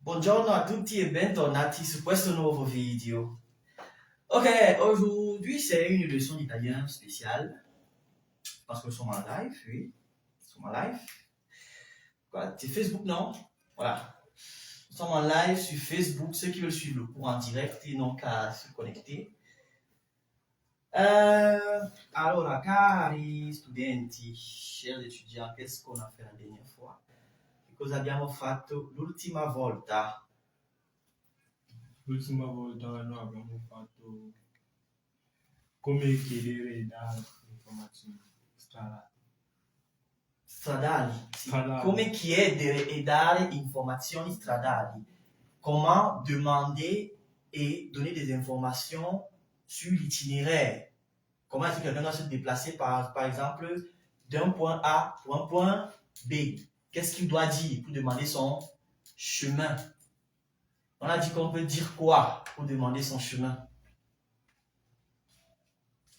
Buongiorno a tutti e bentornati su questo nuovo video. Ok, aujourd'hui c'est une leçon d'italien spéciale parce que nous sommes en live, oui. Nous sommes en live. Quoi, c'est Facebook, non? Voilà. Nous sommes en live sur Facebook. Ceux qui veulent suivre le cours en direct, ils n'ont qu'à se connecter. Allora, cari studenti, chers étudiants, qu'est-ce qu'on a fait la dernière fois? Che cosa abbiamo fatto l'ultima volta? L'ultima volta noi abbiamo fatto come chiedere e dare informazioni stradali. Stradali, sì. Stradali. Come chiedere e dare informazioni stradali. Comment demander et donner des informations sur l'itinéraire. Comment est-ce que quelqu'un doit se déplacer par exemple d'un point A pour un point B. Qu'est-ce qu'il doit dire pour demander son chemin? On a dit qu'on peut dire quoi pour demander son chemin?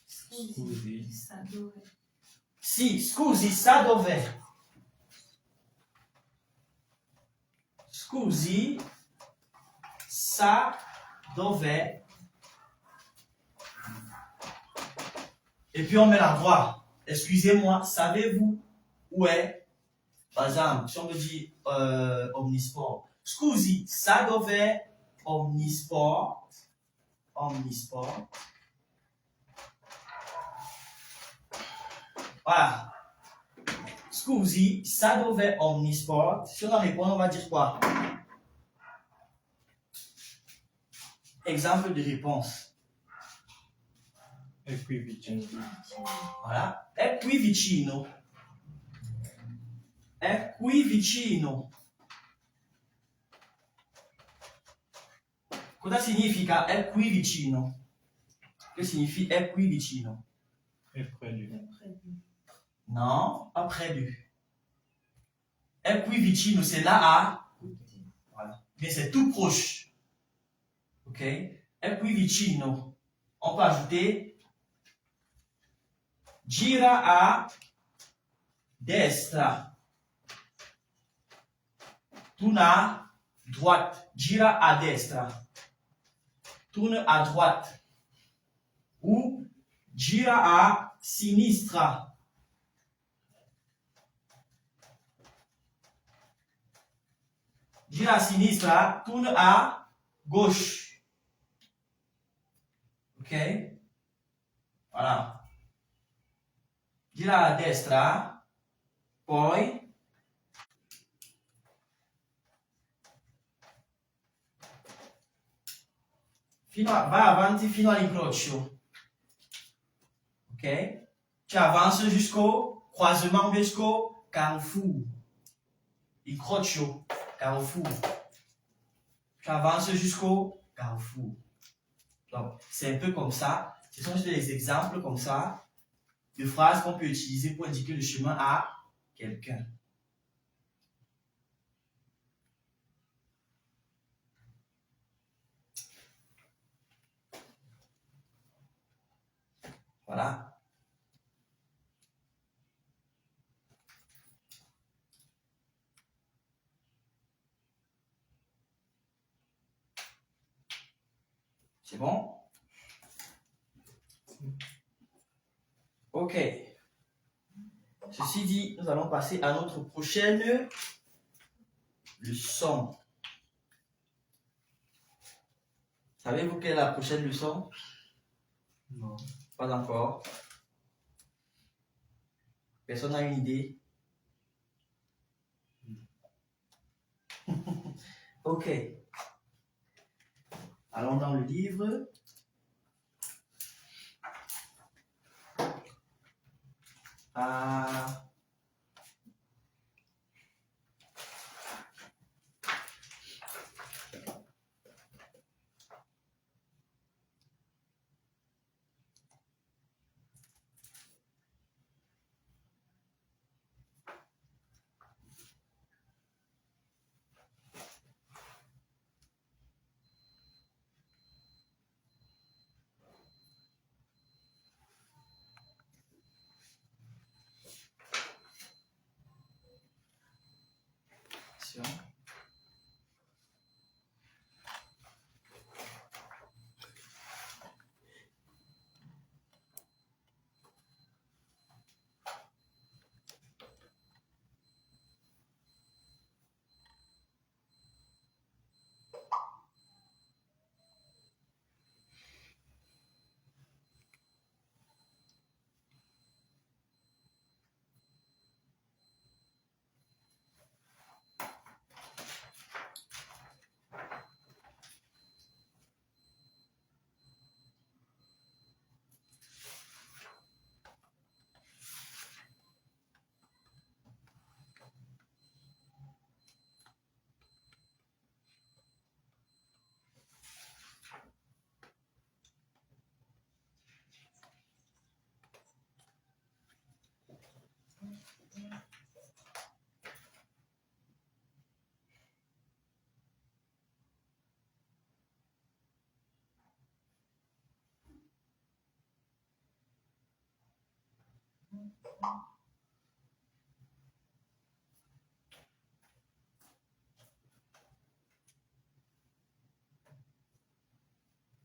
Scusi. Sì, scusi, sa dov'è? Scusi, sa dov'è? Et puis on met l'endroit. Excusez-moi, savez-vous où est? Par exemple, si on me dit omnisport. Scusi, sa dov'è omnisport? Omnisport. Voilà. Scusi, sa dov'è omnisport? Si on doit répondre, on va dire quoi? Exemple de réponse. È qui vicino. Voilà. È qui vicino. È qui vicino. Cosa significa è qui vicino? Che significa è qui vicino? È près du. Non, pas près du. È qui vicino, c'est là à. Voilà. Mais c'est tout proche. Ok? È qui vicino. On peut ajouter gira a destra. Tourne à droite. Gira a destra. Tourne à droite. Ou gira a sinistra. Gira a sinistra, tourne à gauche. Ok? Voilà. Gira a destra, poi va avanti fino all'incrocio. Ok? Tu avances jusqu'au croisement, jusqu'au carrefour. Incrocio, carrefour. Tu avances jusqu'au carrefour. Donc, c'est un peu comme ça. Ce sont juste des exemples comme ça de phrases qu'on peut utiliser pour indiquer le chemin à quelqu'un. Voilà. C'est bon? Ok. Ceci dit, nous allons passer à notre prochaine leçon. Savez-vous quelle est la prochaine leçon? Non. Pas encore. Personne n'a une idée? Ok. Allons dans le livre.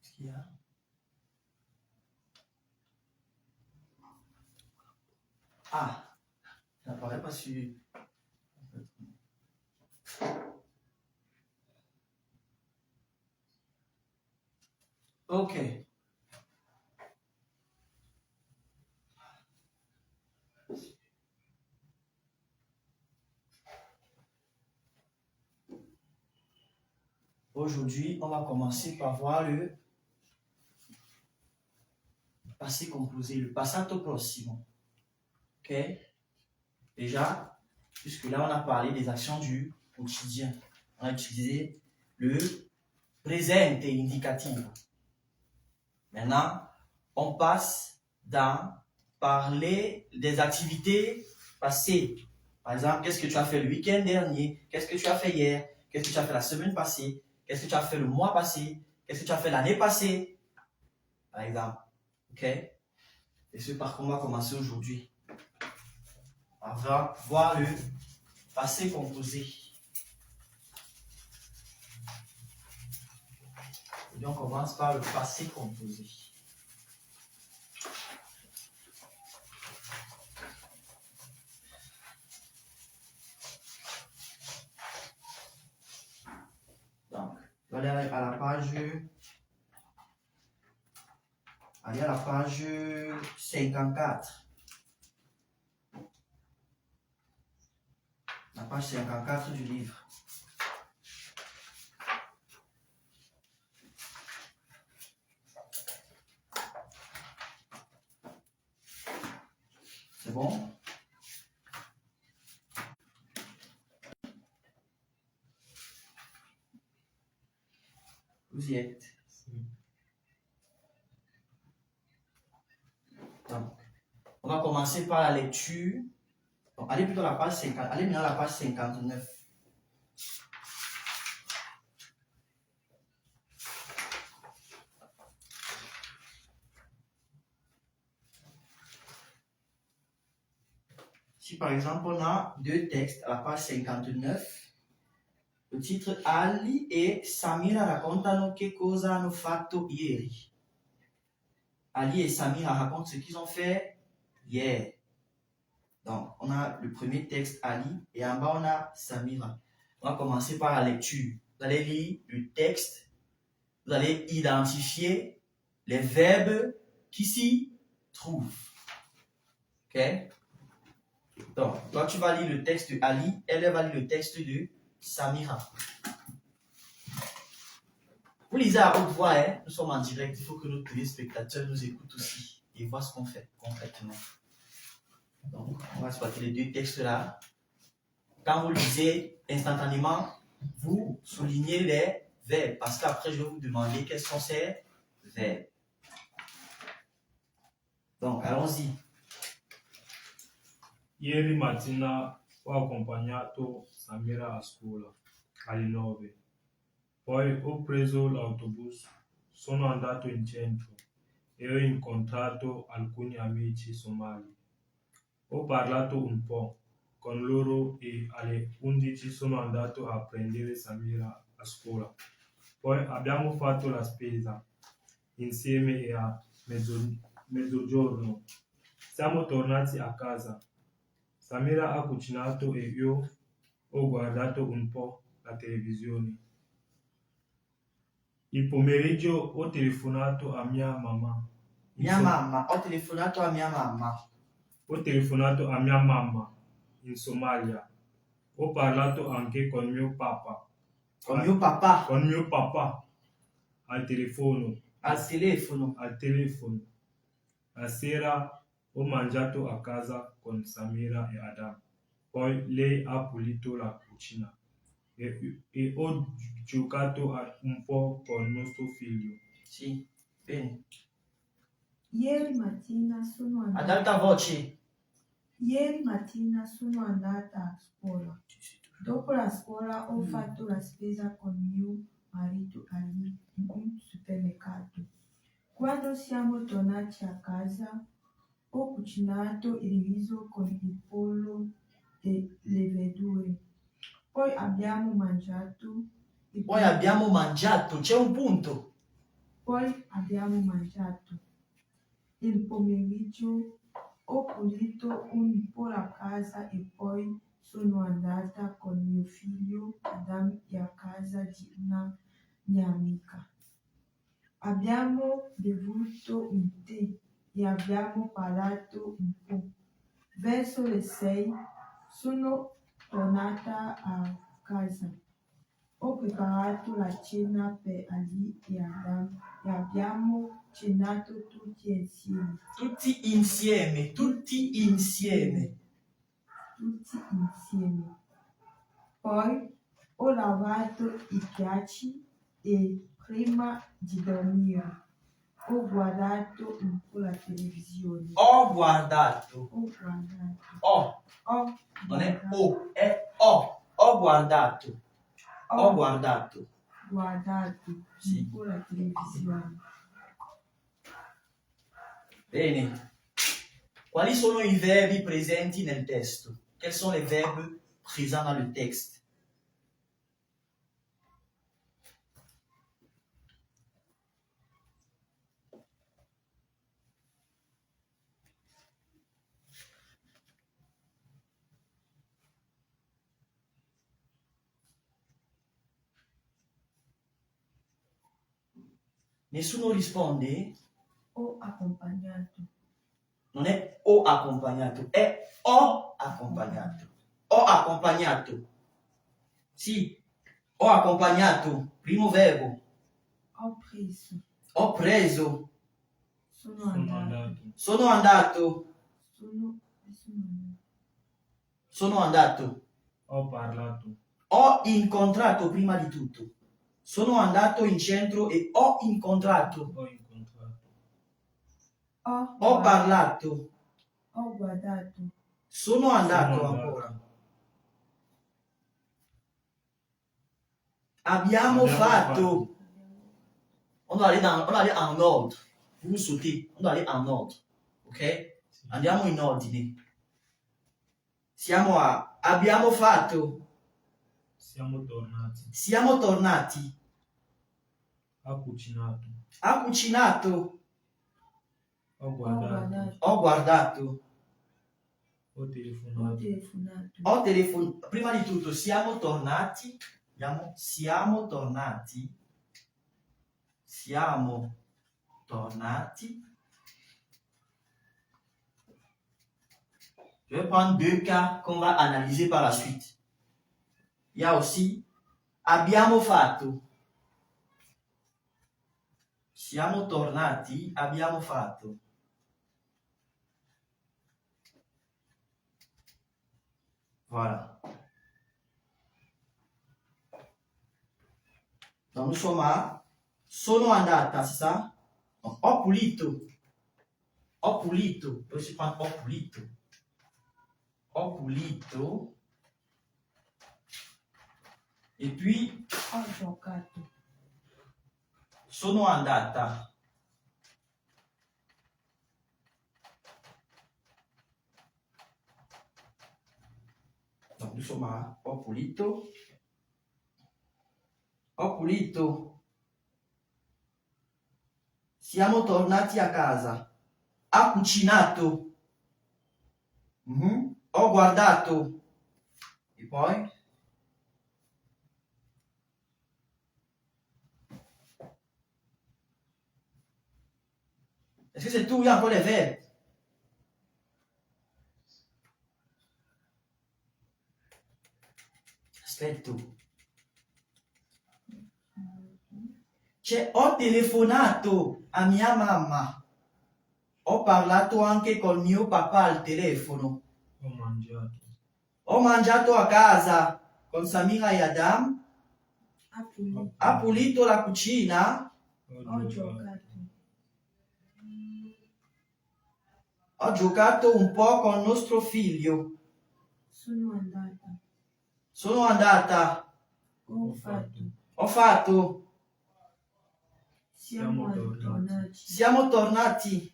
Qu'est-ce qu'il y a? Ah, ça n'apparaît pas sur... Ok. Aujourd'hui, on va commencer par voir le passé composé, le passato prossimo. Ok? Déjà, puisque là, on a parlé des actions du quotidien. On a utilisé le presente indicativo. Maintenant, on passe dans parler des activités passées. Par exemple, qu'est-ce que tu as fait le week-end dernier? Qu'est-ce que tu as fait hier? Qu'est-ce que tu as fait la semaine passée? Qu'est-ce que tu as fait le mois passé? Qu'est-ce que tu as fait l'année passée? Par exemple. OK? Et ce par quoi on va commencer aujourd'hui. On va voir le passé composé. Et on commence par le passé composé. Donc, je vais aller à la page... Allez à la page 54. La page 54 du livre. C'est bon? Vous y êtes? Donc, on va commencer par la lecture. Donc, allez plutôt à la page 50. Allez maintenant à la page 59. Si par exemple on a deux textes à la page 59, le titre Ali et Samira raccontano che cosa hanno fatto ieri. Ali et Samira racontent ce qu'ils ont fait hier. Donc, on a le premier texte Ali et en bas on a Samira. On va commencer par la lecture. Vous allez lire le texte, vous allez identifier les verbes qui s'y trouvent. Ok? Donc, toi tu vas lire le texte de Ali, elle va lire le texte de Samira. Vous lisez à haute voix, hein? Nous sommes en direct, il faut que nos téléspectateurs nous écoutent aussi et voient ce qu'on fait concrètement. Donc, on va exploiter les deux textes-là. Quand vous lisez instantanément, vous soulignez les verbes parce qu'après, je vais vous demander quels sont ces verbes. Donc, allons-y. Ieri mattina ho accompagnato Samira a scuola alle 9. Poi ho preso l'autobus, sono andato in centro e ho incontrato alcuni amici somali. Ho parlato un po' con loro e alle 11 sono andato a prendere Samira a scuola. Poi abbiamo fatto la spesa insieme e a mezzogiorno siamo tornati a casa. Samira ha cucinato e io ho guardato un po' la televisione. Il pomeriggio ho telefonato a mia mamma. Ho telefonato a mia mamma. Ho telefonato a mia mamma in Somalia. Ho parlato anche con mio papà. Con mio papà. Con mio papà al telefono. Al telefono. Al telefono. La sera ho mangiato a casa con Samira e Adam. Poi lei ha pulito la cucina e ho giocato un po' con nostro figlio. Sì, bene. Ieri mattina sono Ad andata. alta voce. Ieri mattina sono andata a scuola. Dopo la scuola ho fatto la spesa con mio marito Ali in un supermercato. Quando siamo tornati a casa Ho cucinato il riso con il pollo e le verdure. Poi abbiamo mangiato. Poi abbiamo mangiato, c'è un punto. Poi abbiamo mangiato. Il pomeriggio ho pulito un po' la casa e poi sono andata con mio figlio Adam a casa di una mia amica. Abbiamo bevuto un tè e abbiamo parlato un po'. Verso le 6 sono tornata a casa. Ho preparato la cena per Ali e Adam e abbiamo cenato tutti insieme. Tutti insieme, tutti insieme. Tutti insieme. Poi ho lavato i piatti e prima di dormire ho guardato un po' la televisione. Ho guardato. Ho guardato. Ho, non è O, è ho. Ho guardato. Ho guardato. guardato Sì. un po' la televisione. Bene. Quali sono i verbi presenti nel testo? Quels sont les verbes présents dans le texte? Nessuno risponde? Ho accompagnato. Non è ho accompagnato, è ho accompagnato. Ho accompagnato. Sì, ho accompagnato. Primo verbo. Ho preso. Ho preso. Sono andato. Sono andato. Sono andato. Sono andato. Ho parlato. Ho incontrato prima di tutto. Sono andato in centro e ho incontrato. Ho incontrato. Ho parlato. Ho guardato. Sono andato Sono ancora. Abbiamo fatto. On doit aller en ordre. Vous sautez. On doit aller en ordre. Ok? Andiamo in ordine. Siamo a abbiamo fatto. Siamo tornati. Siamo tornati. Ha cucinato. Ha cucinato. Ho guardato. Ho guardato. Ho Ho telefonato. telefonato. Ho telefonato. Prima di tutto siamo tornati. Siamo tornati. Siamo tornati. Je vais prendre deux cas qu'on va analyser par la suite. Il y a aussi abbiamo fatto. Siamo tornati, abbiamo fatto. Voilà. Donc nous sommes à sono andata, c'est ça? Donc, ho pulito. Ho pulito. Poi si prend ho pulito. Ho pulito. Et puis Ho giocato. sono andata. Donc nous sommes à ho pulito. Ho pulito. Siamo tornati a casa. Ha cucinato. Ho guardato. E poi? Est-ce que c'est tout? Il y a encore des verbes. Aspetto. Ho telefonato a mia mamma. Ho parlato anche col mio papà al telefono. Ho mangiato. Ho mangiato a casa con Samira e Adam. Ha pulito la cucina. Ho giocato. Ho giocato un po' con nostro figlio. Sono andata. Sono andata. Ho fatto. Ho fatto. Siamo tornati. Siamo tornati.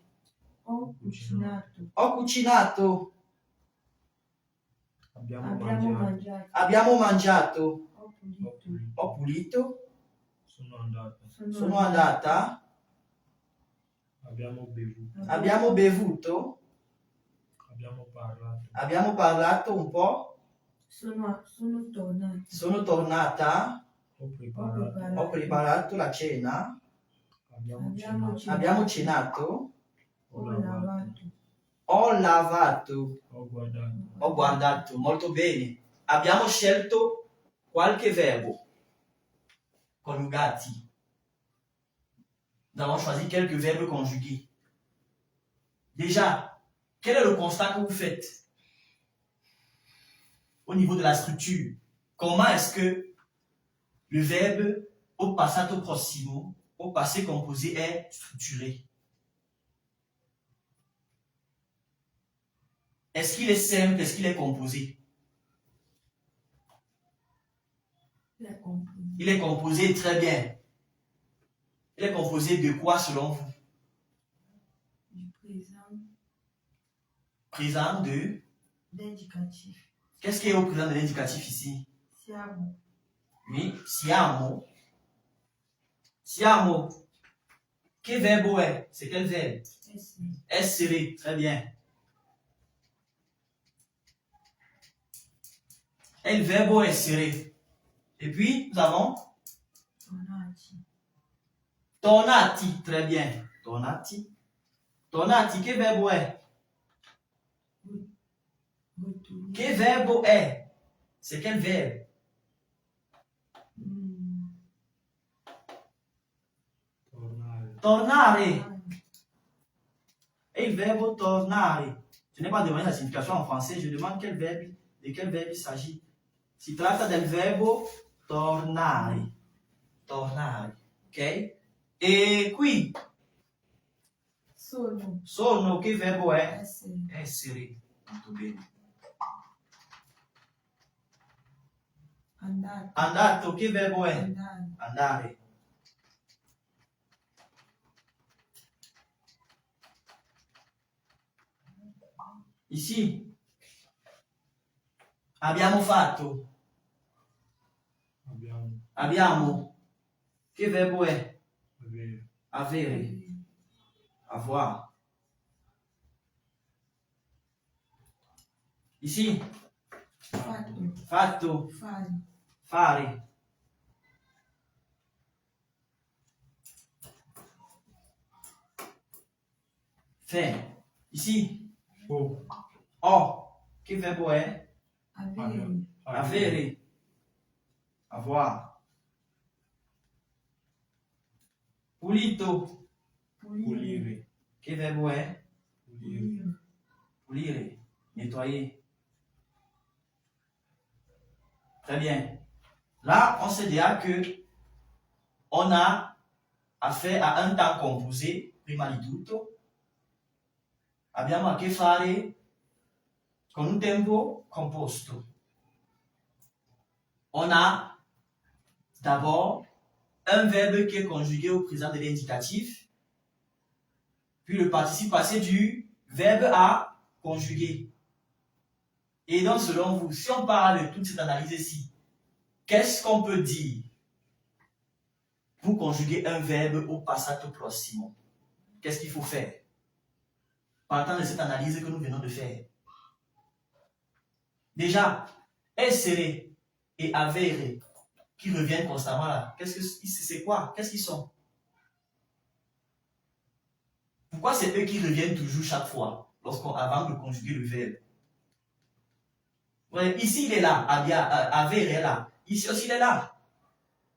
Ho cucinato. Ho cucinato. Abbiamo Abbiamo mangiato. mangiato. Abbiamo mangiato. Ho pulito. Ho pulito. Sono andato. Sono andata. Abbiamo bevuto. Abbiamo bevuto. Abbiamo parlato. Abbiamo parlato un po'. Sono tornato. Sono tornata. Ho preparato. Ho preparato la cena. Abbiamo Abbiamo cenato. Abbiamo cenato. Ho lavato. Ho lavato. Ho guardato. Ho guardato. Molto bene. Abbiamo scelto qualche verbo coniugati. Nous avons choisi quelques verbes conjugués. Déjà, quel est le constat que vous faites au niveau de la structure? Comment est-ce que le verbe au passato prossimo, au passé composé est structuré? Est-ce qu'il est simple? Est-ce qu'il est composé? Il est composé très bien. Il est composé de quoi selon vous? Du présent. Présent de... L'indicatif. Qu'est-ce qui est au présent de l'indicatif ici? Siamo. Oui, siamo. Siamo. Quel verbe est? C'est quel verbe? Essere. Très bien. Et le verbe essere. Et puis, nous avons Tornati. tornati. Très bien. Tornati. Tornati, quel verbe est? Retourner. Quel verbe est? C'est quel verbe? Tornare. Tornare. Et le verbe tornare. Je n'ai pas demandé la signification en français, je demande quel verbe, de quel verbe il s'agit. Si tratta del verbo tornare. Tornare. Ok? E qui, sono, che verbo è? Essere. Essere. Molto bene. Andare. Andato, che verbo è? Andare. Andare. Ici, abbiamo fatto. Abbiamo. Che verbo è? Avere. Avere. Avoir. Ici, Fatto. fatto. Fare. Fare. Faire. Ici, Ho. ho. Che verbo è? Avere. Avere. Avoir. Pulito. Pulire. Che verbo è? Pulire. Pulire. Nettoyer. Très bien. Là, on sait déjà que on a affaire à un temps composé, prima di tutto. Abbiamo a che fare con un tempo composto. On a d'abord un verbe qui est conjugué au présent de l'indicatif, puis le participe passé du verbe à conjuguer. Et donc, selon vous, si on parle de toute cette analyse ici, qu'est-ce qu'on peut dire pour conjuguer un verbe au passato prossimo? Qu'est-ce qu'il faut faire? Partant de cette analyse que nous venons de faire. Déjà, essere et avere, qui reviennent constamment là, c'est quoi? Qu'est-ce qu'ils sont? Pourquoi c'est eux qui reviennent toujours chaque fois, avant de conjuguer le verbe? Ouais, ici il est là, avere est là, ici aussi il est là,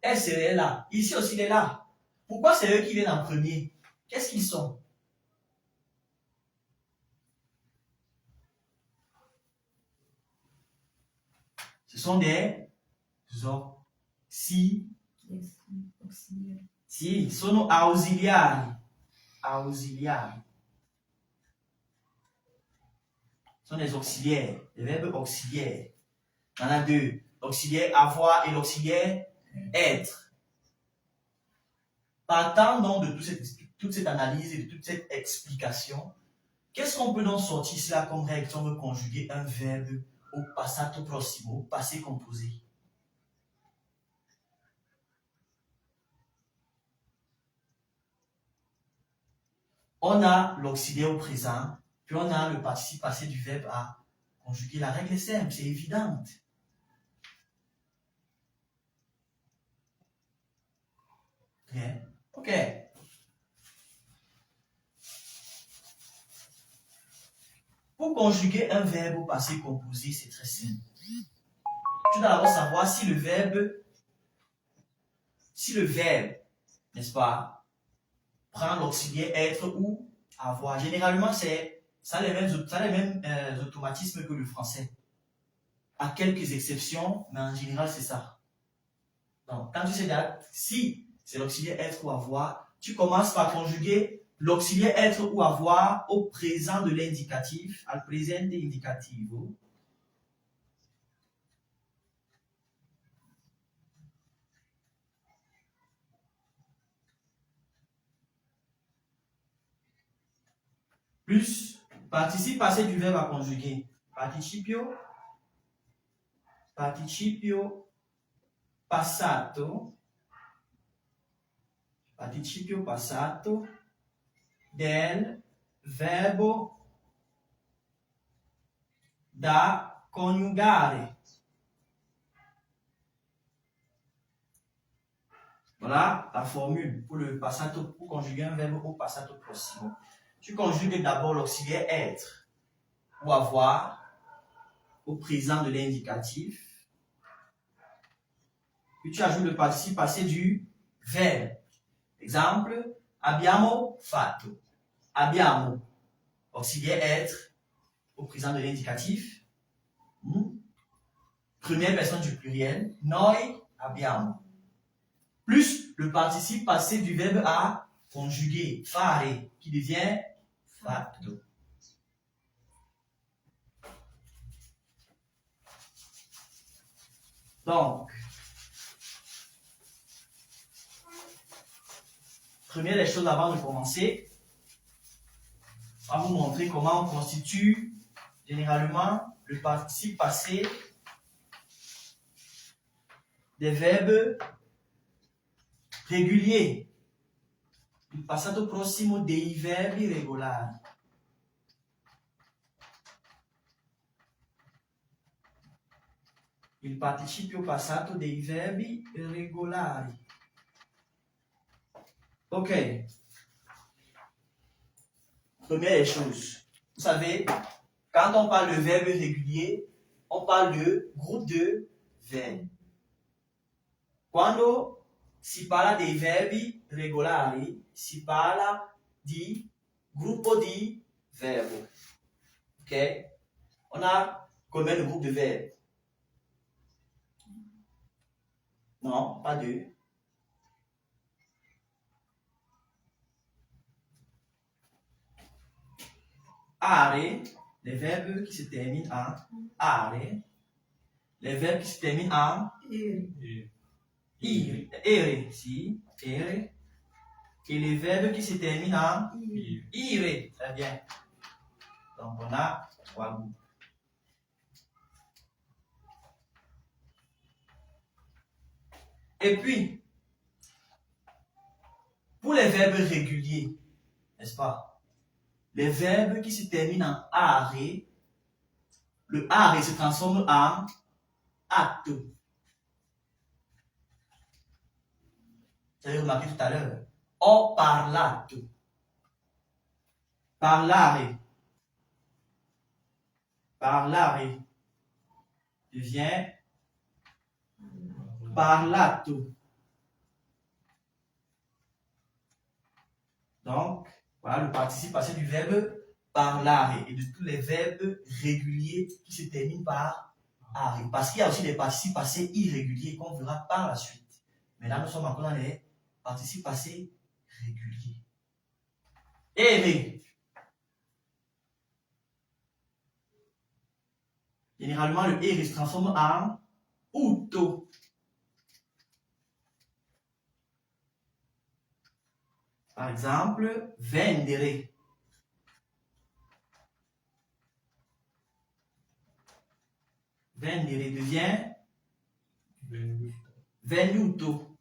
essere est là, ici aussi il est là. Pourquoi c'est eux qui viennent en premier? Qu'est-ce qu'ils sont? Ce sont des Auxiliaire. Sì, sono ausiliari. Ausiliari. Ce sont des auxiliaires, des verbes auxiliaires. Il y en a deux. L'auxiliaire avoir et l'auxiliaire être. Partant donc de toute cette analyse et de toute cette explication, Qu'est-ce qu'on peut donc sortir cela comme règle si on veut conjuguer un verbe au passato prossimo, au passé composé? On a l'auxiliaire au présent, puis on a le participe passé du verbe à conjuguer. La règle est simple, c'est évidente. Bien. OK. Pour conjuguer un verbe au passé composé, c'est très simple. Tu dois d'abord savoir si le verbe, n'est-ce pas, prend l'auxiliaire être ou avoir. Généralement, ça a les mêmes automatismes que le français. À quelques exceptions, mais en général, c'est ça. Donc, quand tu sais si c'est l'auxiliaire être ou avoir, tu commences par conjuguer l'auxiliaire être ou avoir au présent de l'indicatif, al presente indicativo. Plus participe passé du verbe à conjuguer. Participio passato del verbo da coniugare. Voilà la formule pour le passato, pour conjuguer un verbe au passato prossimo. Tu conjugues d'abord l'auxiliaire être ou avoir au présent de l'indicatif. Puis tu ajoutes le participe passé du verbe. Exemple, abbiamo fatto. Abbiamo, auxiliaire être au présent de l'indicatif. Première personne du pluriel. Noi abbiamo. Plus le participe passé du verbe à conjuguer, fare, qui devient fatto. Donc, première des choses avant de commencer, on va vous montrer comment on constitue généralement le participe passé des verbes réguliers. Il passato prossimo dei verbi regolari. Il participio passato dei verbi regolari. Ok. Première des choses. Vous savez, quand on parle de verbe régulier, on parle de groupe de verbes. Quando si parla dei verbi regolari, si parla di gruppo di verbo. Ok? On a combien de groupes de verbes? Non, pas deux. Are, les verbes qui se terminent en are. Les verbes qui se terminent en ere, si, ere. Et les verbes qui se terminent en ire. Très bien. Donc on a trois groupes. Et puis, pour les verbes réguliers, n'est-ce pas? Les verbes qui se terminent en are, le are se transforme en atto. Vous avez remarqué tout à l'heure. Ho parlato. Parlare. Parlare devient parlato. Donc, voilà le participe passé du verbe parlare et de tous les verbes réguliers qui se terminent par are. Parce qu'il y a aussi des participes passés irréguliers qu'on verra par la suite. Mais là, nous sommes encore dans les participes passés réguliers. Ere. Généralement, le ere se transforme en utto. Par exemple, vendere. Vendere devient Venduto. venduto.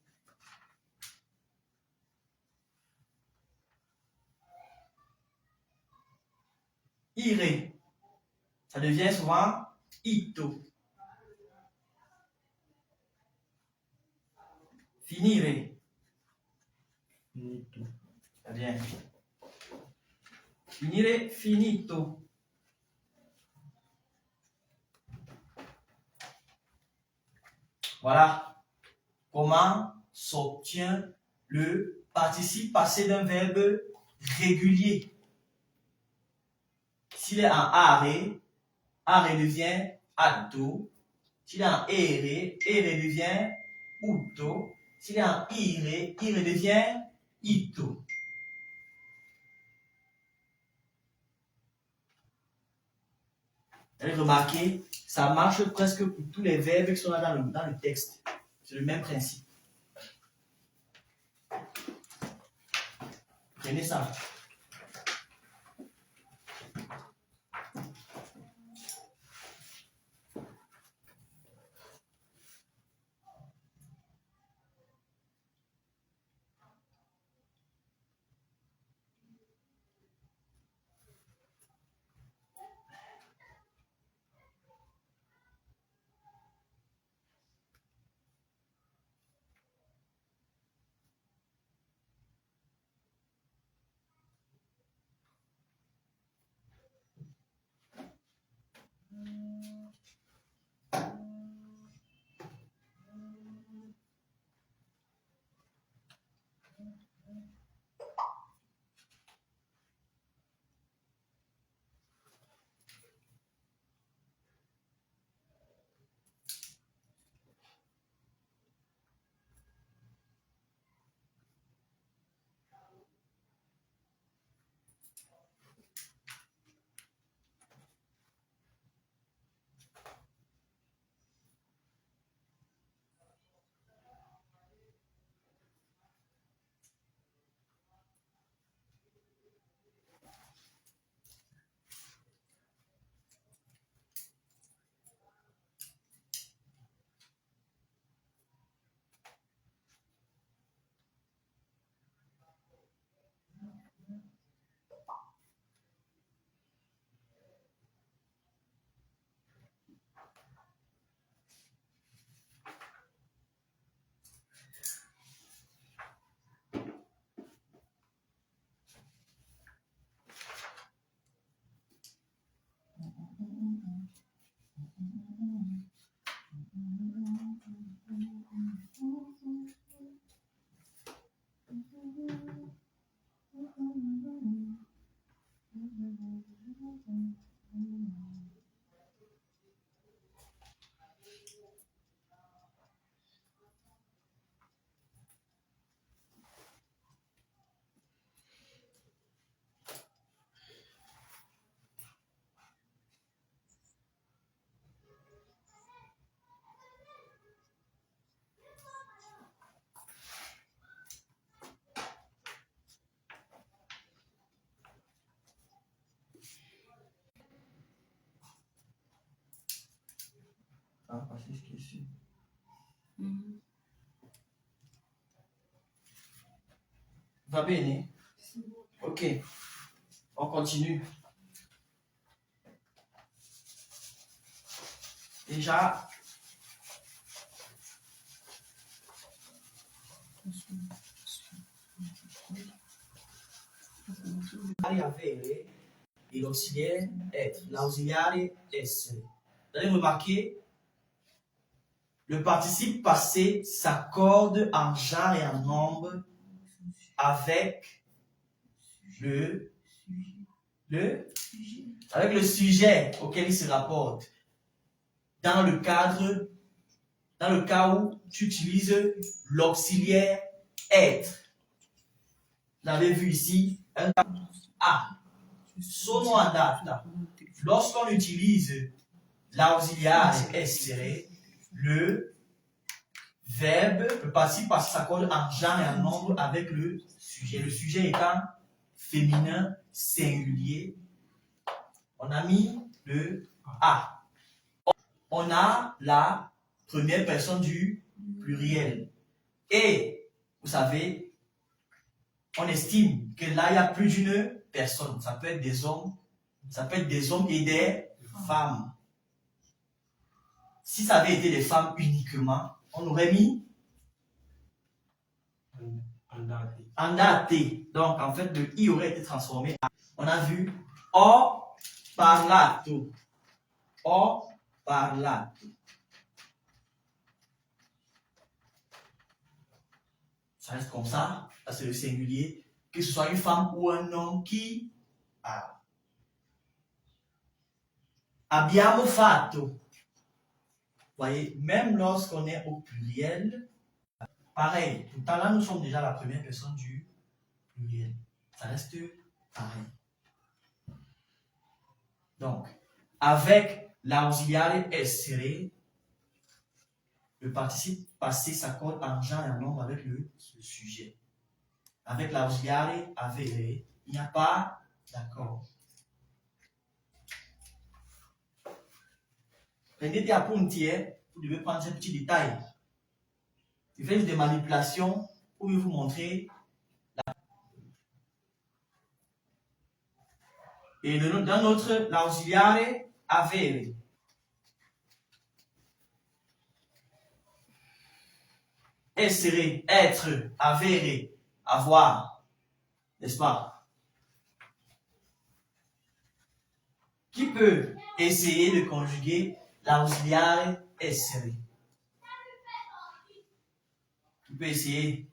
Ire, ça devient souvent ito. Finire, Finito. très bien. Finire, finito. Voilà comment s'obtient le participe passé d'un verbe régulier. S'il est en are, are devient atto. S'il est en ere, ere devient utto. S'il est en ire, ire devient itto. Vous avez remarqué, ça marche presque pour tous les verbes qui sont là dans le texte. C'est le même principe. Prenez ça. Ah, passer ce qui est ici. Va bene? Ok. On continue. Déjà, avere et l'auxiliaire être, l'auxiliaire essere. Vous allez remarquer, le participe passé s'accorde en genre et en nombre avec avec le sujet auquel il se rapporte. Dans le cas où tu utilises l'auxiliaire être. Vous avez vu ici un cas A. Sono andata. Lorsqu'on utilise l'auxiliaire essere, le verbe, le participe passé s'accorde en genre et en nombre avec le sujet. Le sujet étant féminin singulier, on a mis le A. on a la première personne du pluriel. Et, vous savez, on estime que là, il y a plus d'une personne. Ça peut être des hommes et des femmes. Si ça avait été des femmes uniquement, on aurait mis andate. Donc, en fait, le i aurait été transformé en, on a vu, ho parlato. Ho parlato. Ça reste comme ça. Ça, c'est le singulier. Que ce soit une femme ou un homme qui parle. Abbiamo fatto. Vous voyez, même lorsqu'on est au pluriel, pareil. Pourtant, là, nous sommes déjà la première personne du pluriel. Ça reste pareil. Donc, avec l'auxiliaire essere, le participe passé s'accorde en genre et en nombre avec le sujet. Avec l'auxiliaire avere, il n'y a pas d'accord. Prenez des appuntis, vous devez prendre ces petits détails. Je fais des manipulations pour vous montrer. Et dans notre l'auxiliaire avere. Essere, être, avere, avoir. N'est-ce pas? Qui peut essayer de conjuguer l'auxiliaire essere? Qui peut essayer?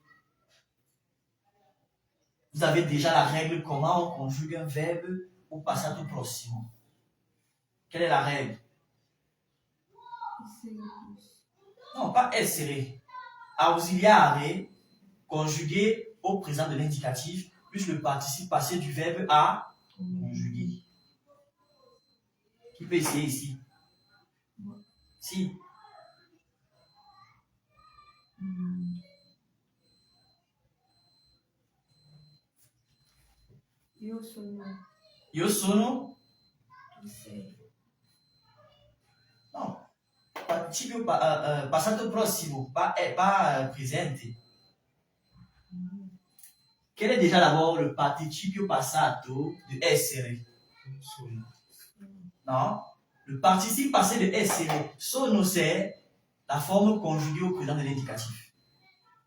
Vous avez déjà la règle comment on conjugue un verbe au passato prossimo. Quelle est la règle? Non, pas essere. Auxiliaire conjugué au présent de l'indicatif plus le participe passé du verbe à conjuguer. Qui peut essayer ici? Si. Io sono. Io sono? Tu sei. Non. Participio passato prossimo, pas presente. Quel est déjà d'abord le participio passato de essere? Non. Le participe passé de essere, sono, c'est la forme conjuguée au présent de l'indicatif.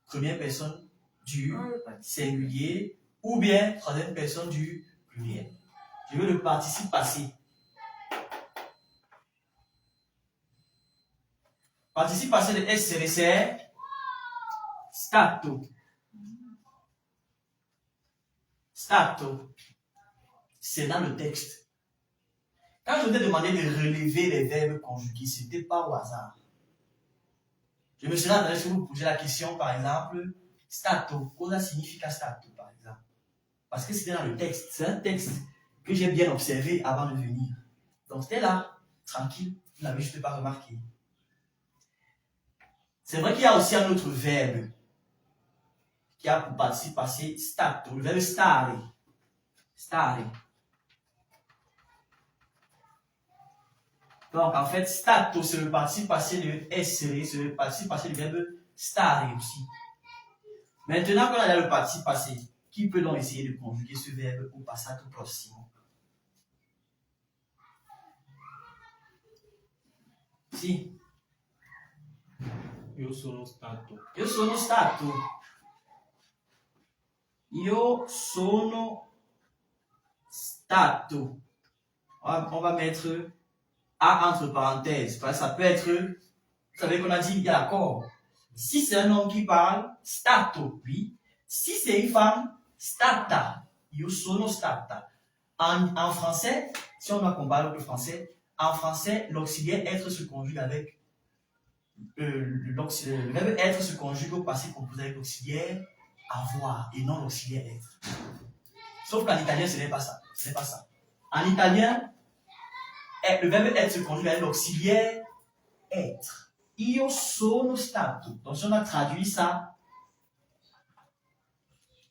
Première personne du singulier ou bien troisième personne du pluriel. Je veux le participe passé. Participe passé de essere, c'est stato. Stato. C'est dans le texte. Quand je vous ai demandé de relever les verbes conjugués, ce n'était pas au hasard. Je me serais adressé à vous poser la question, par exemple, stato, cosa significa stato, par exemple. Parce que c'était dans le texte. C'est un texte que j'ai bien observé avant de venir. Donc c'était là, tranquille, vous n'avez juste pas remarqué. C'est vrai qu'il y a aussi un autre verbe qui a pour participe passé stato, le verbe stare. Stare. Donc, en fait, stato, c'est le participe passé de essere, c'est le participe passé du verbe stare aussi. Maintenant qu'on a le participe passé, qui peut donc essayer de conjuguer ce verbe au passato prossimo? Si. Io sono stato. Io sono stato. Io sono stato. On va mettre A entre parenthèses. Ça peut être, vous savez qu'on a dit, il y a l'accord. Si c'est un homme qui parle, stato, oui. Si c'est une femme, stata. Io sono stata. En français, si on doit comparer le français, en français, l'auxiliaire être se conjugue avec le verbe être se conjugue au passé composé avec l'auxiliaire avoir et non l'auxiliaire être. Sauf qu'en italien, ce n'est pas ça. Ce n'est pas ça. En italien, le verbe être se conjugue avec l'auxiliaire être. Io sono stato. Donc, si on a traduit ça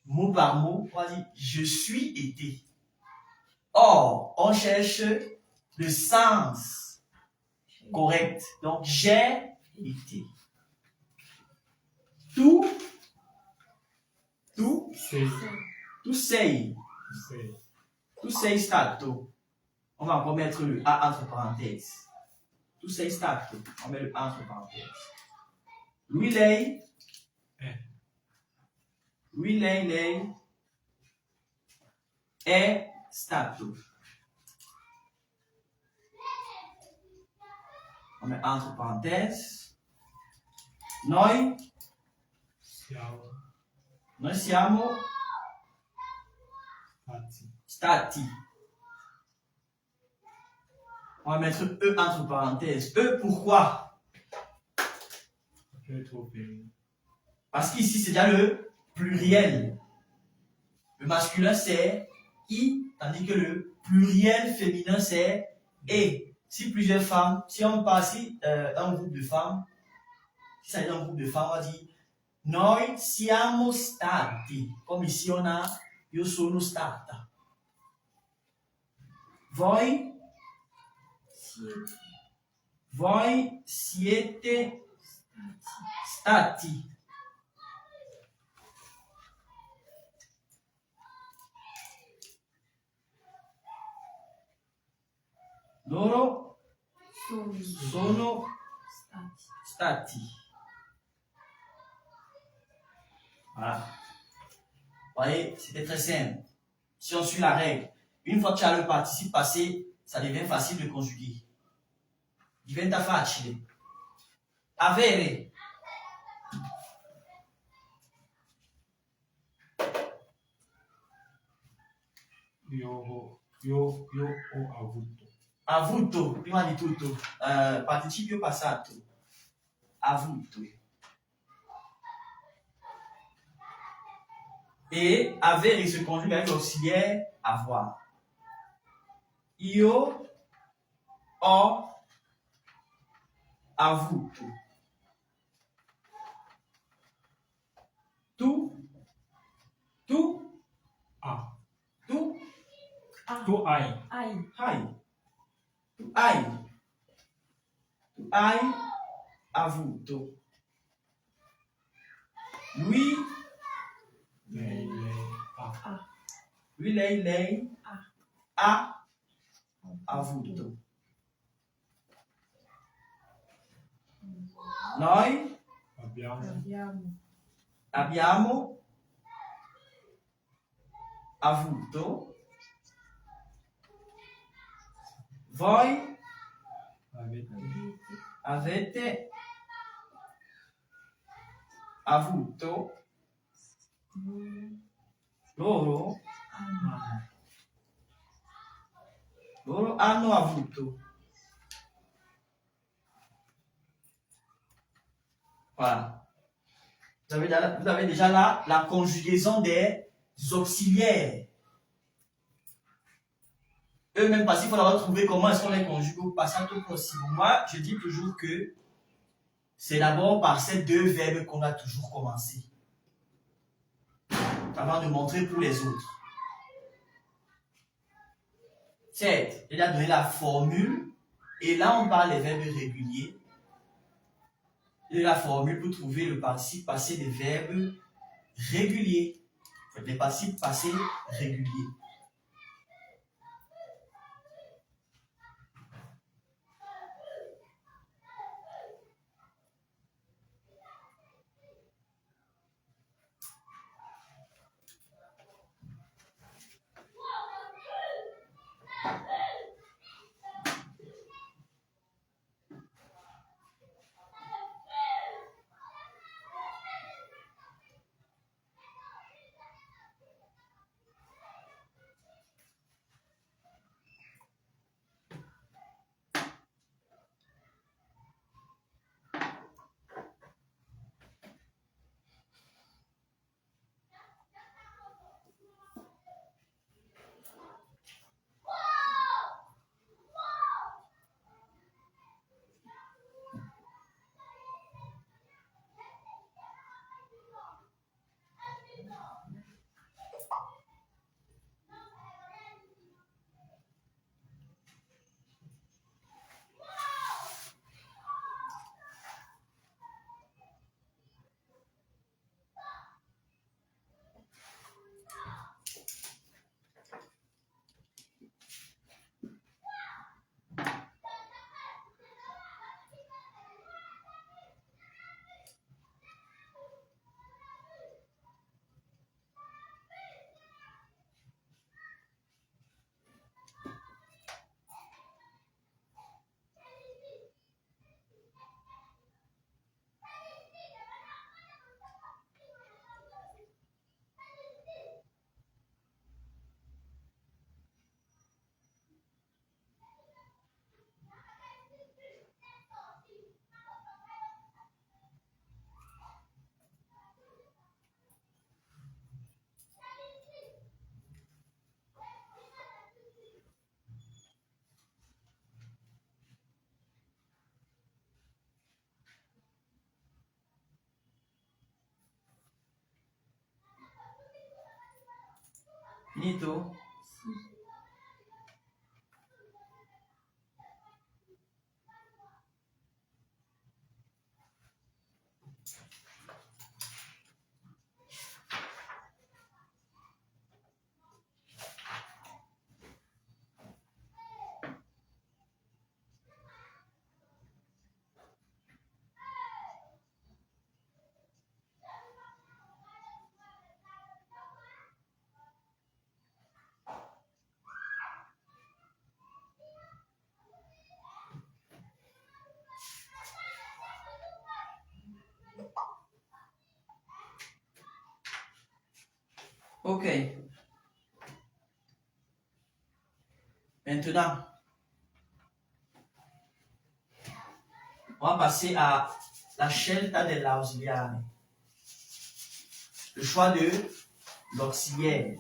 mot par mot, on va dire je suis été. Or, on cherche le sens correct. Donc, j'ai été. Tout Sei. sei. Sei. Tu sei stato. On va encore mettre le A entre parenthèses. Tu sei stato. On met le A entre parenthèses. Lui, lei. Lui, lei è stato. On met entre parenthèses. Noi siamo stati. On va mettre E entre parenthèses. E pourquoi? Parce qu'ici c'est déjà le pluriel. Le masculin c'est I, tandis que le pluriel féminin c'est E. Si plusieurs femmes, si on passe un groupe de femmes, si ça est un groupe de femmes, on va dire noi siamo stati. Comme ici on a io sono stata. Voi siete stati. Loro sono stati. Voilà. Vous voyez, c'était très simple. Si on suit la règle, une fois que tu as le participe passé, ça devient facile de conjuguer. Diventa facile. Avere. Io ho avuto. Avuto, prima di tutto. Participio passato. Avuto. Et avere se conjugue avec l'auxiliaire avoir. Io ho avuto. Tu Ah. tu Tu hai. Hai. hai. Tu hai. Tu hai avuto. Lui, Lei ha. lui, lei ha avuto. Noi abbiamo avuto. Voi avete avuto. Loro hanno avuto. Voilà. Vous avez déjà là la conjugaison des auxiliaires. Eux-mêmes passifs, il faut leur trouver comment est-ce qu'on les conjugue au passé tout possible. Moi, je dis toujours que c'est d'abord par ces deux verbes qu'on a toujours commencé. Avant de montrer pour les autres. Certes, il a donné la formule et là on parle des verbes réguliers. Et la formule pour trouver le participe passé des verbes réguliers. Les participes passés réguliers. Finito? Sì. Ok. Maintenant, on va passer à la scelta dell'ausiliare. Le choix de l'auxiliaire.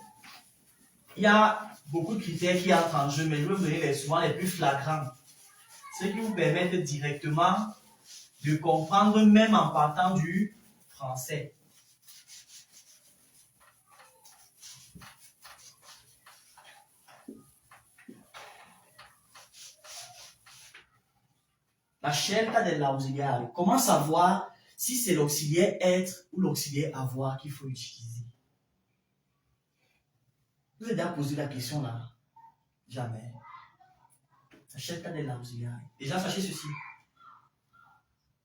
Il y a beaucoup de critères qui entrent en jeu, mais je vais vous donner souvent les plus flagrants. Ceux qui vous permettent directement de comprendre même en partant du français. La scelta dell'ausiliare. Comment savoir si c'est l'auxiliaire être ou l'auxiliaire avoir qu'il faut utiliser? Vous avez déjà posé la question là? Jamais. La scelta dell'ausiliare. Déjà, sachez ceci.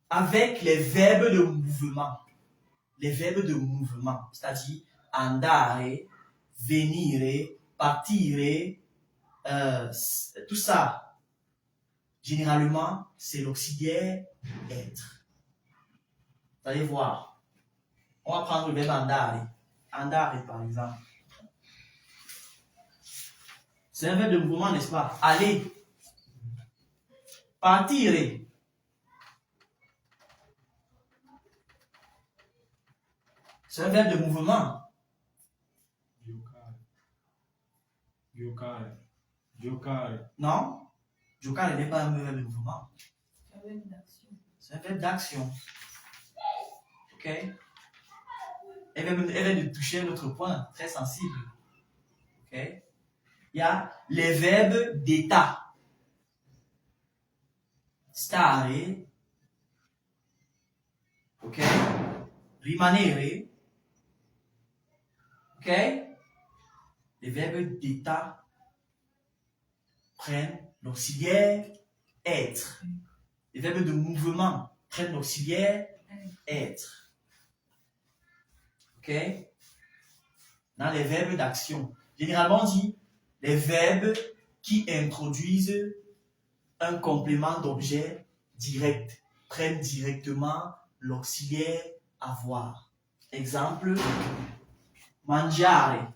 Avec les verbes de mouvement, c'est-à-dire andare, venire, partire, tout ça, généralement, c'est l'auxiliaire être. Vous allez voir. On va prendre le verbe andare. Andare, par exemple. C'est un verbe de mouvement, n'est-ce pas? Aller. Partire. C'est un verbe de mouvement. Giocare. Non? Giocare n'est pas un verbe de mouvement. C'est un verbe d'action. C'est un verbe d'action. Ok? Elle vient de toucher un autre point très sensible. Ok? Il y a les verbes d'état. Stare. Ok? Rimanere. Ok? Les verbes d'état prennent l'auxiliaire être. Les verbes de mouvement prennent l'auxiliaire être. Ok? Dans les verbes d'action, généralement on dit les verbes qui introduisent un complément d'objet direct prennent directement l'auxiliaire avoir. Exemple, mangiare.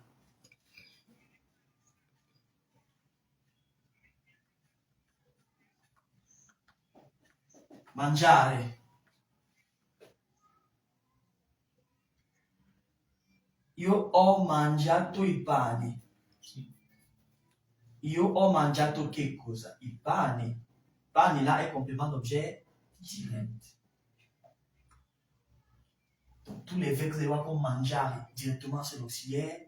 Mangiare. Io ho mangiato il pane. Io ho mangiato che cosa? Il pane. Pane là est complément d'objet direct. Donc tous les verbes que vous allez voir comme mangiare directement c'est l'auxiliaire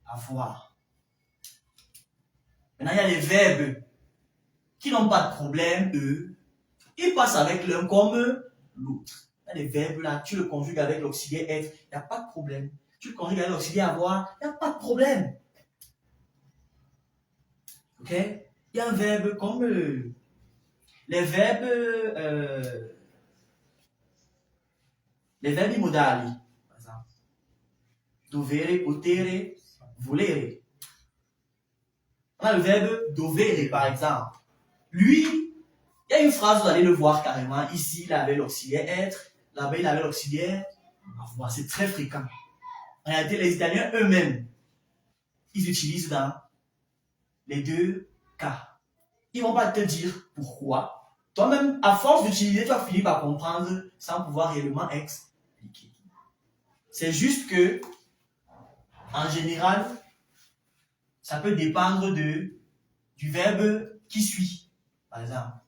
avoir. Maintenant il y a les verbes qui n'ont pas de problème, eux, ils passent avec l'un comme l'autre. Il y a les verbes là, tu le conjugues avec l'auxiliaire être, il n'y a pas de problème. Tu le conjugues avec l'auxiliaire avoir, il n'y a pas de problème. Ok? Il y a un verbe comme les verbes modali, par exemple. Dovere, potere, volere. On a le verbe dovere, par exemple. Lui, il y a une phrase, vous allez le voir carrément. Ici, il avait l'auxiliaire être. Là-bas, il avait l'auxiliaire avoir. C'est très fréquent. En réalité, les Italiens eux-mêmes, ils utilisent dans les deux cas. Ils ne vont pas te dire pourquoi. Toi-même, à force d'utiliser, tu vas finir par comprendre sans pouvoir réellement expliquer. C'est juste que, en général, ça peut dépendre du verbe qui suit. Par exemple,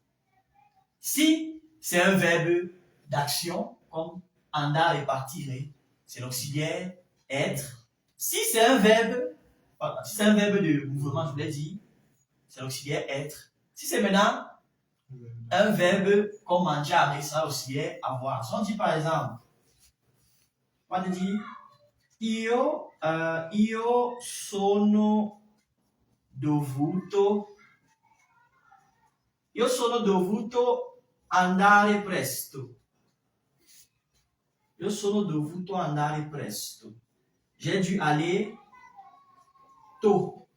si c'est un verbe d'action, comme andare et partire, c'est l'auxiliaire être. Si c'est un verbe Voilà. Si c'est un verbe de mouvement, je vous l'ai dit, c'est l'auxiliaire être. Si c'est maintenant un verbe comme mangiare, ça l'auxiliaire avoir. Si on dit par exemple, on va dire io sono dovuto andare presto. Io sono dovuto andare presto. J'ai dû aller tôt.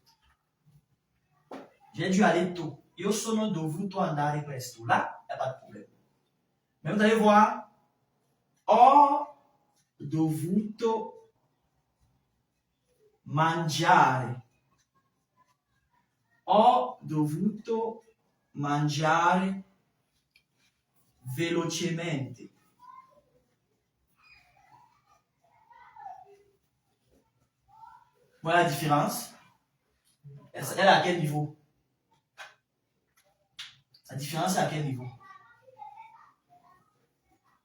J'ai dû aller tôt. Io sono dovuto andare presto. Là, il n'y a pas de problème. Mais vous allez voir, ho dovuto mangiare. Ho dovuto mangiare velocemente. Voilà la différence. Elle est à quel niveau? La différence est à quel niveau?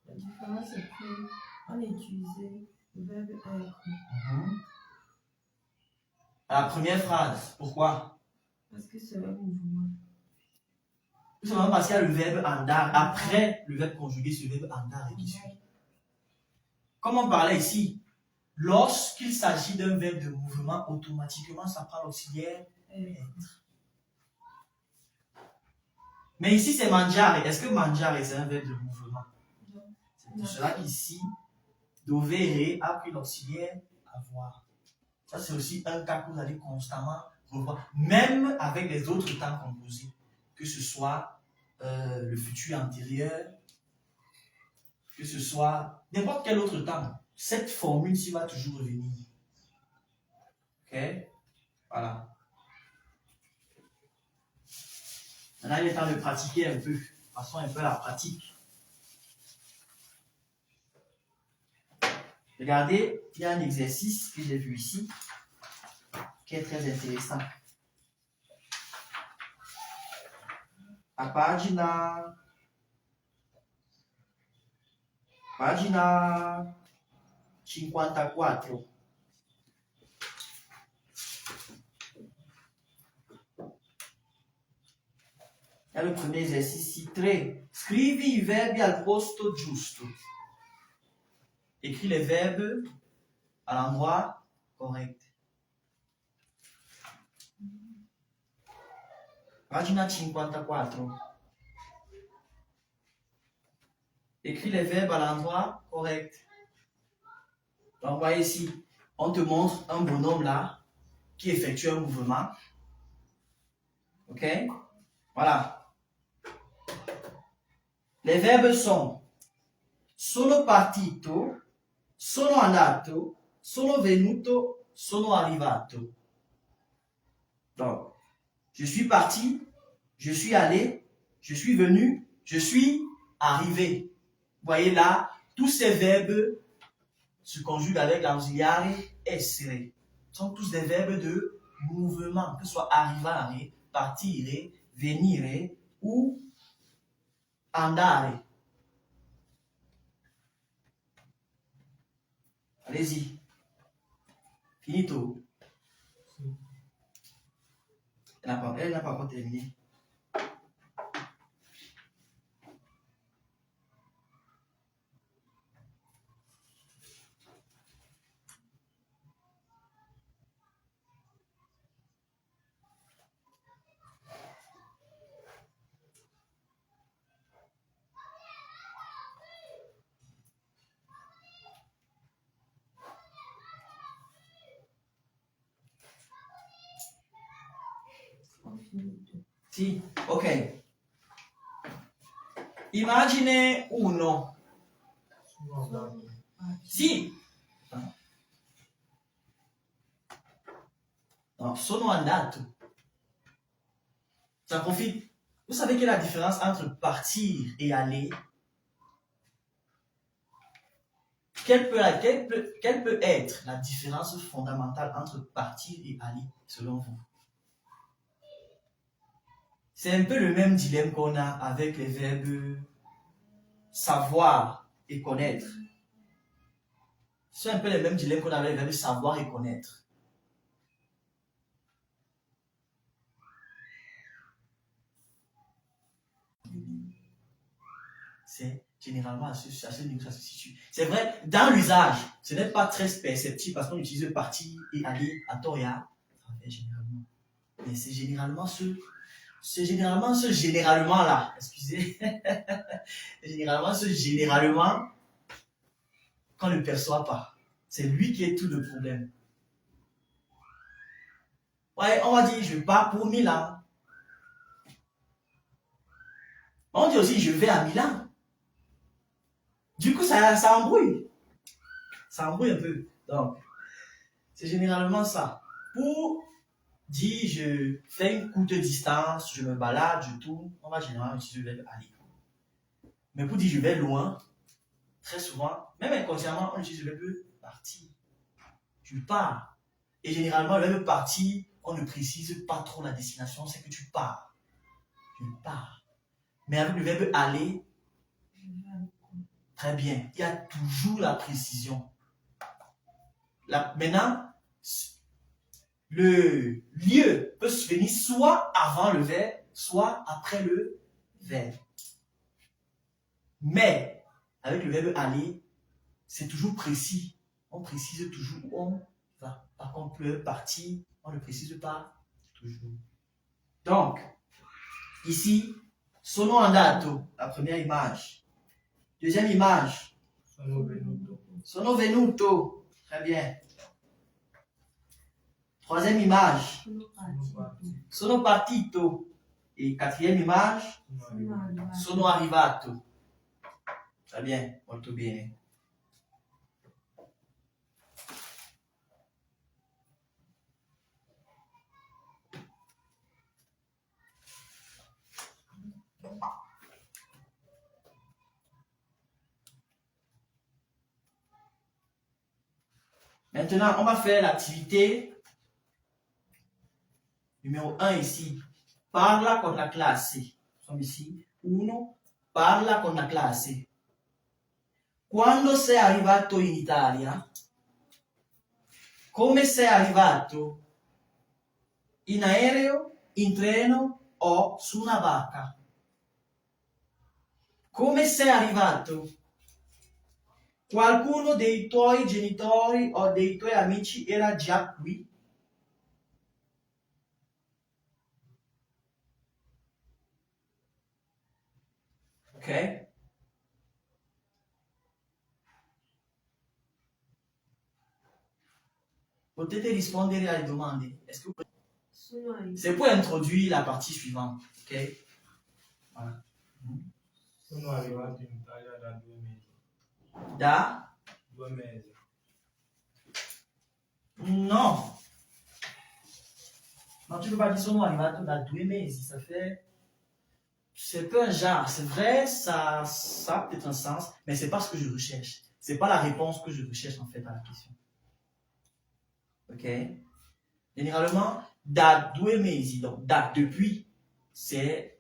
La différence est qu'on utilisait le verbe être. À la première phrase, pourquoi? Parce que c'est un mouvement. Tout simplement parce qu'il y a le verbe andare. Après le verbe conjugué, ce verbe andare qui suit. Comme on parlait ici, lorsqu'il s'agit d'un verbe de mouvement, automatiquement, ça prend l'auxiliaire être. Mais ici, c'est mangiare. Est-ce que mangiare, c'est un verbe de mouvement? C'est pour cela qu'ici, dovere a pris l'auxiliaire avoir. Ça, c'est aussi un cas que vous allez constamment revoir, même avec les autres temps composés, que ce soit le futur antérieur, que ce soit n'importe quel autre temps. Cette formule-ci va toujours revenir. Ok? Voilà. Maintenant, il est temps de pratiquer un peu. Passons un peu à la pratique. Regardez, il y a un exercice que j'ai vu ici qui est très intéressant. A pagina 54. Il y a le premier exercice ici, 3. Scrivi i verbi al posto giusto. Écris les verbes à l'endroit correct. Pagina 54. Écris les verbes à l'endroit correct. Donc, voyez ici, on te montre un bonhomme là qui effectue un mouvement. Ok? Voilà. Les verbes sont sono partito, sono andato, sono venuto, sono arrivato. Donc, je suis parti, je suis allé, je suis venu, je suis arrivé. Vous voyez là, tous ces verbes se conjuguent avec l'auxiliaire essere. Ce sont tous des verbes de mouvement, que ce soit arrivare, partire, venire ou andare. Allez-y. Finito. Elle n'a pas encore terminé. Sì, ok. Immagine 1. Sì. No, sono andato. Ça profite. Vous savez quelle est la différence entre partir et aller? Quelle peut être la différence fondamentale entre partir et aller, selon vous? C'est un peu le même dilemme qu'on a avec les verbes savoir et connaître. C'est un peu le même dilemme qu'on a avec les verbes savoir et connaître. C'est généralement à ce niveau que ça se situe. C'est vrai, dans l'usage, ce n'est pas très perceptible parce qu'on utilise le parti et aller à Toya, généralement. Mais c'est généralement ce généralement-là, excusez, généralement qu'on ne perçoit pas. C'est lui qui est tout le problème. Ouais, on va dire, je pars pour Milan. On dit aussi, je vais à Milan. Du coup, ça embrouille. Ça embrouille un peu. Donc, c'est généralement ça. Pour dire, je fais une courte distance, je me balade, je tourne, on va généralement utiliser le verbe aller. Mais pour dire, je vais loin, très souvent, même inconsciemment, on utilise le verbe partir. Tu pars. Et généralement, le verbe partir, on ne précise pas trop la destination, c'est que tu pars. Tu pars. Mais avec le verbe aller, très bien, il y a toujours la précision. Maintenant, le lieu peut se venir soit avant le verbe, soit après le verbe. Mais, avec le verbe aller, c'est toujours précis. On précise toujours où on va. Par contre, le partir, on ne précise pas toujours. Donc, ici, sono andato, la première image. Deuxième image. Sono venuto. Sono venuto. Très bien. Troisième image. Sono partito. Et quatrième image. Sono arrivato. Très bien. Molto bene. Maintenant, on va faire l'activité numéro 1 ici. Parla con la classe. Nous sommes ici. 1. Parla con la classe. Quando sei arrivato in Italia? Come sei arrivato? In aereo, in treno o su una barca? Come sei arrivato? Qualcuno dei tuoi genitori o dei tuoi amici era già qui? Ok? Potete rispondere alle domande. Est-ce que c'est pour introduire la partie suivante. Ok? Voilà. Sono arrivato in Italia da 2 mesi. Da? 2 mesi. Non. Non, tu ne peux pas dire sono arrivato da 2 mesi. Ça fait. C'est un genre. C'est vrai, ça a peut-être un sens, mais c'est pas ce que je recherche. C'est pas la réponse que je recherche en fait à la question. Ok? Généralement, da 2 mesi, donc da depuis, c'est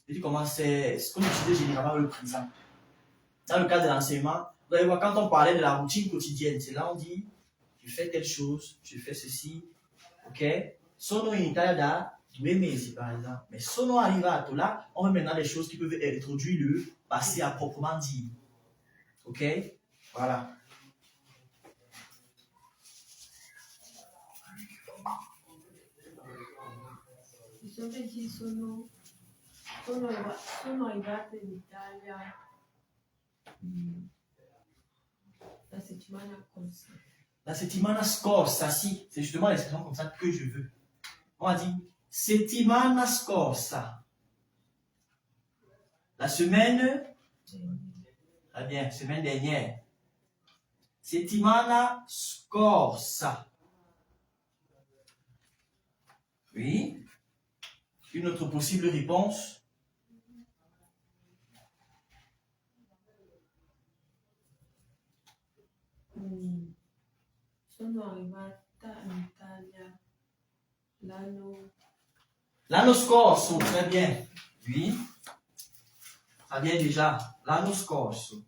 je dis comment c'est ce qu'on utilise généralement le présent. Dans le cas de l'enseignement, vous allez voir, quand on parlait de la routine quotidienne, c'est là on dit, je fais telle chose, je fais ceci, ok? Sono in Italia da 2 mesi, par exemple. Mais sono arrivato, là, on met maintenant des choses qui peuvent introduire le passé à proprement dire. Ok? Voilà. Bisogna dire sono arrivata in Italia la settimana scorsa. La settimana scorsa, si, c'est justement l'expression comme ça que je veux. On va dire settimana scorsa. La semaine, très bien, semaine dernière. Settimana scorsa. Oui. Une autre possible réponse. Sono arrivata in Italia l'anno scorso, très bien. Oui. Ça vient déjà. L'anno scorso.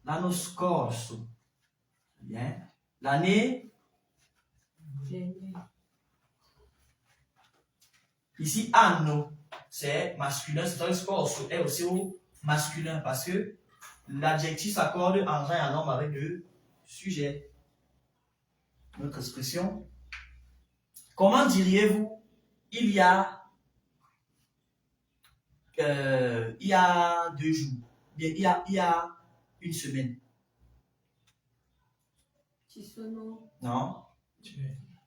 L'anno scorso. Bien. L'année. Ici, anno, c'est masculin, c'est un sport est aussi au masculin parce que l'adjectif s'accorde en genre et en nombre avec le sujet. Notre expression. Comment diriez-vous il y a 2 jours, bien il y a une semaine? Non.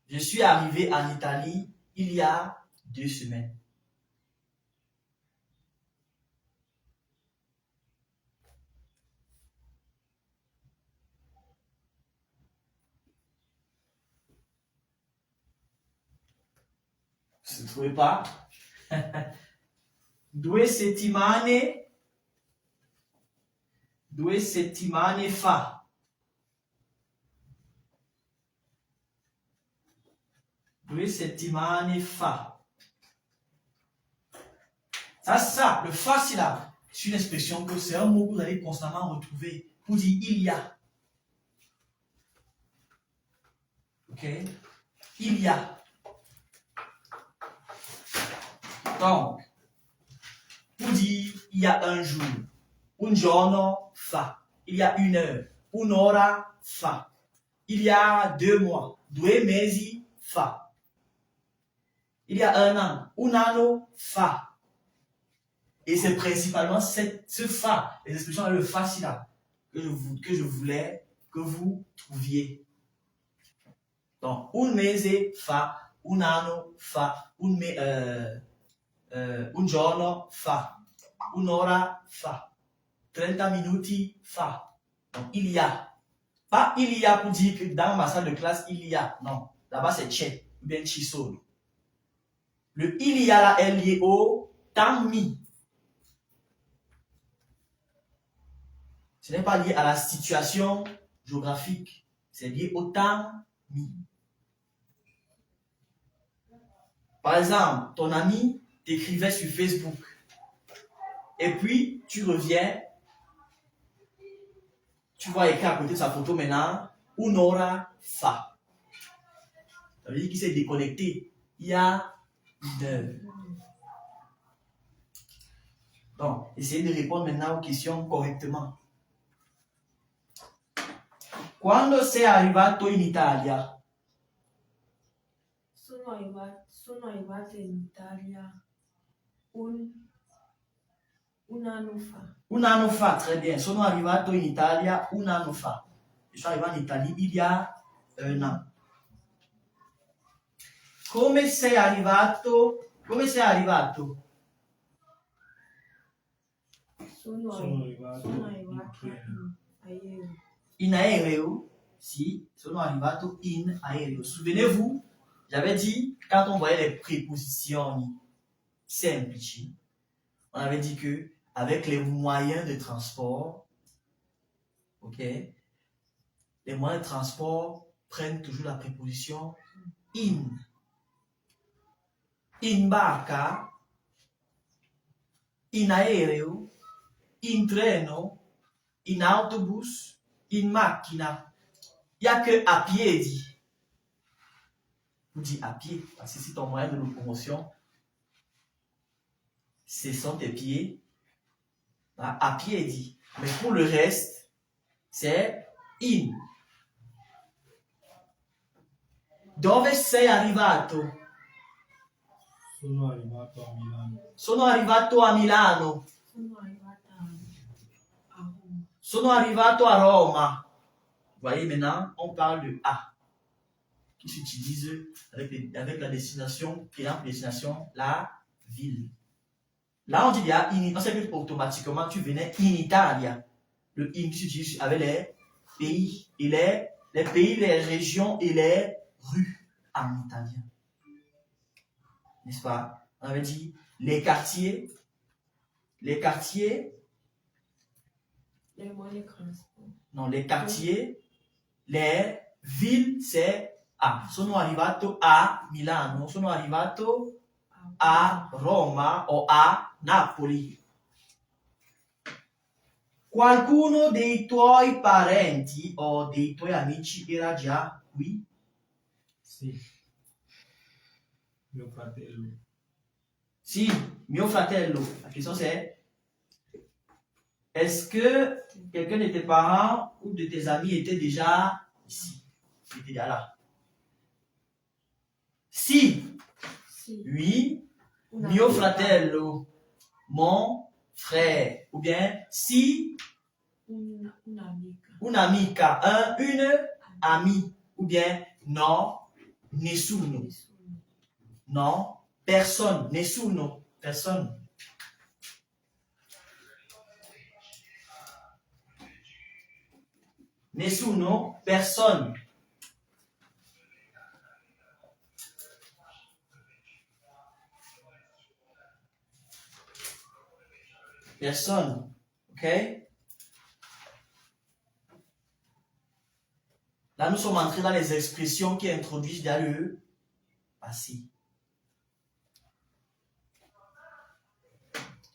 Je suis arrivé en Italie il y a 2 semaines. Vous ne trouvez pas? 2 settimane. 2 settimane fa. 2 settimane fa. Ça, le fa, c'est une expression que c'est un mot que vous allez constamment retrouver pour dire il y a. Ok? Il y a. Donc, pour dire il y a un jour, un giorno fa, il y a 1 heure, un'ora fa, il y a 2 mois, 2 mesi fa, il y a 1 an, un anno fa. Et c'est principalement ce fa, les expressions avec le fa là, que je voulais que vous trouviez. Donc, un mese fa, un anno fa, un giorno fa, un'ora fa, 30 minuti fa. Donc, il y a. Pas il y a pour dire que dans ma salle de classe, il y a. Non, là-bas c'est c'è, ou bien ci sono. Le il y a là est lié au temps mis. Ce n'est pas lié à la situation géographique, c'est lié au temps mis. Par exemple, ton ami t'écrivait sur Facebook et puis tu reviens, tu vois écrit à côté de sa photo maintenant, un'ora fa. Ça veut dire qu'il s'est déconnecté il y a 1 heure. Donc, essayez de répondre maintenant aux questions correctement. Quando sei arrivato in Italia? Sono arrivato in Italia un anno fa. 1 anno fa, très bien. Sono arrivato in Italia 1 anno fa. Je suis arrivé en Italie il y a 1 an. Come sei arrivato? Come sei arrivato? Sono arrivato In aereo? Si, sono arrivato in aereo. Souvenez-vous, j'avais dit, quand on voyait les prépositions semplici, on avait dit que avec les moyens de transport, ok, les moyens de transport prennent toujours la préposition in. In barca, in aereo, in treno, in autobus, in macchina. Il n'y a que à piedi. Vous dites à pied, parce que c'est ton moyen de locomotion. Ce sont tes pieds. À piedi. Mais pour le reste, c'est in. Dove sei arrivato? Sono arrivato a Milano. Sono arrivato a Milano. Sono arrivato a Roma. Vous voyez maintenant, on parle de A qui s'utilise avec la destination, qui est la destination, la ville. Là, on dit bien, on sait que automatiquement, tu venais in Italia. Le in qui s'utilise avec les pays, et les pays, les régions et les rues en italien. N'est-ce pas? On avait dit les quartiers, les moyens de transport. Non, les quartiers, les villes, c'est A. Sono arrivato a Milano, sono arrivato a Roma o a Napoli. Qualcuno dei tuoi parenti o dei tuoi amici era già qui? Sì. Mio fratello. Si, mio fratello. La question c'est, est-ce que quelqu'un de tes parents ou de tes amis était déjà ici? Il était déjà là. Si, Si. oui, Una mio amica. fratello, mon frère. Ou bien, si, Un'amica. un'amica, une amie. Ou bien, non, nessuno. Nessuno. Non, personne, nessuno, personne. Nessuno, personne. Personne. OK? Là, nous sommes entrés dans les expressions qui introduisent dans le passé.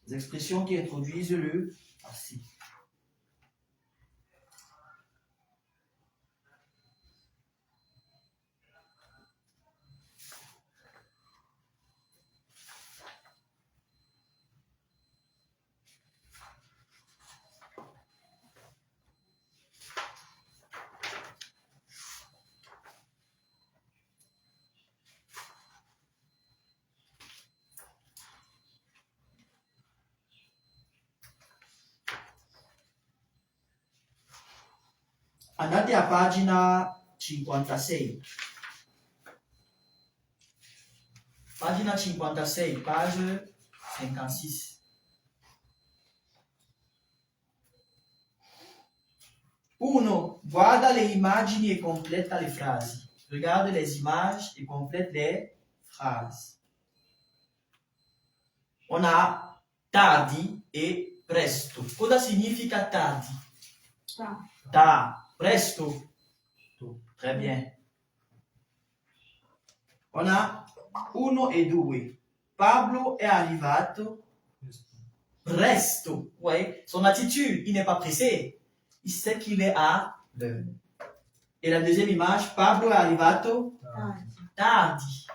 Les expressions qui introduisent le passé. Andate a pagina 56. Pagina 56, page 56. Uno, guarda le immagini e completa le frasi. Regarde les images et complète les phrases. On a tardi e presto. Cosa significa tardi? Presto. Très bien. On a uno e due. Pablo è arrivato presto. Ouais. Son attitude, il n'est pas pressé. Il sait qu'il est à l'heure. Et la deuxième image, Pablo è arrivato tardi.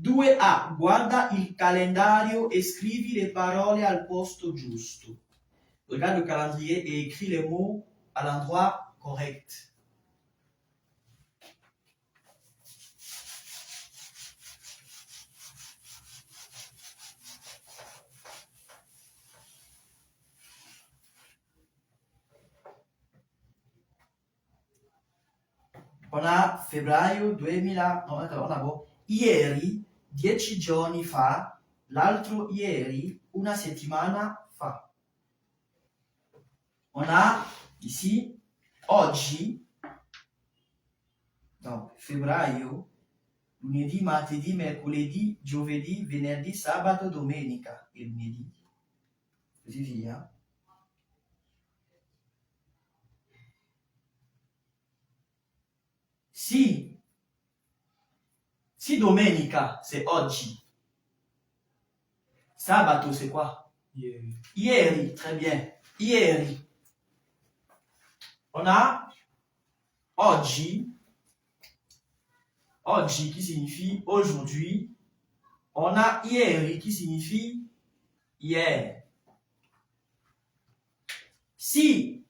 2A. Guarda il calendario e scrivi le parole al posto giusto. Regarde le calendrier et écris les mots à l'endroit correct. On a febbraio 2000, no, on ieri, 10 giorni fa, l'altro ieri, una settimana fa. On a ici, oggi, donc febbraio, lunedì, martedì, mercoledì, giovedì, venerdì, sabato, domenica e lunedì. Così via. Si domenica, c'est oggi. Sabato, c'est quoi? Ieri, très bien. Ieri. On a oggi qui signifie aujourd'hui. On a ieri qui signifie hier. Si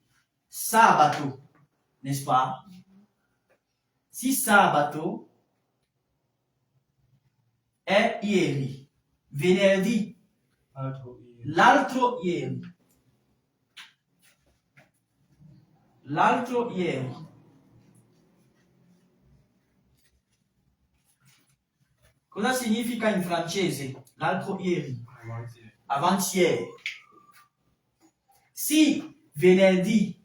sabato, n'est-ce pas? Si sabato è ieri, venerdì, l'altro ieri. L'altro ieri. Cosa significa in francese? L'altro ieri. Avant-hier. Si venerdì,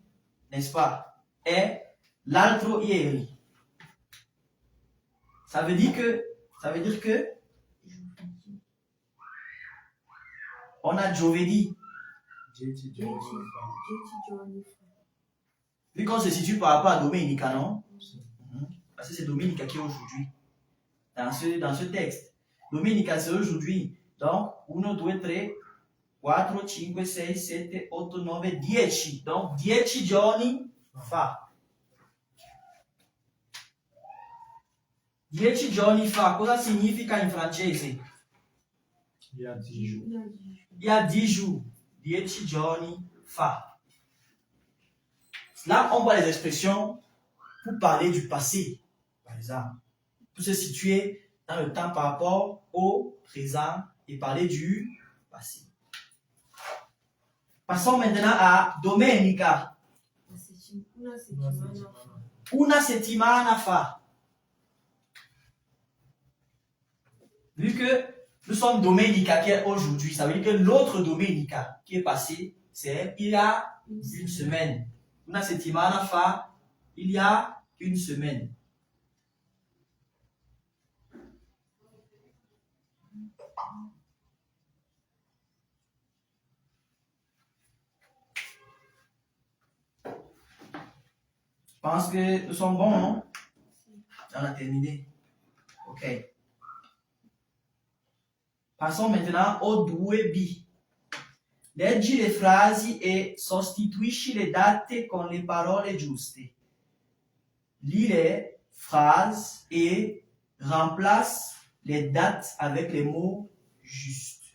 n'est-ce pas, è l'altro ieri. Ça veut dire que on a giovedì. 10 giorni fa. Vu qu'on se situe par rapport à Domenica, non? Parce que c'est Domenica qui est aujourd'hui. Dans ce texte. Domenica, c'est aujourd'hui. Donc, 1, 2, 3, 4, 5, 6, 7, 8, 9, 10. Donc, 10 giorni fa. 10 giorni fa, cosa significa in francese? Il y a 10 jours. Il y a 10 jours. 10 giorni fa. Là, on voit les expressions pour parler du passé, par exemple. Pour se situer dans le temps par rapport au présent et parler du passé. Passons maintenant à Domenica. Una settimana fa. Vu que nous sommes Domenica qui est aujourd'hui, ça veut dire que l'autre Domenica qui est passé, c'est il y a une semaine. Una settimana fa, il y a une semaine. Je pense que nous sommes bons, non? On a terminé. Ok. Passons maintenant au 2B. Leggi le frasi e sostituisci le date con le parole giuste. Lis les phrases et remplace les dates avec les mots justes.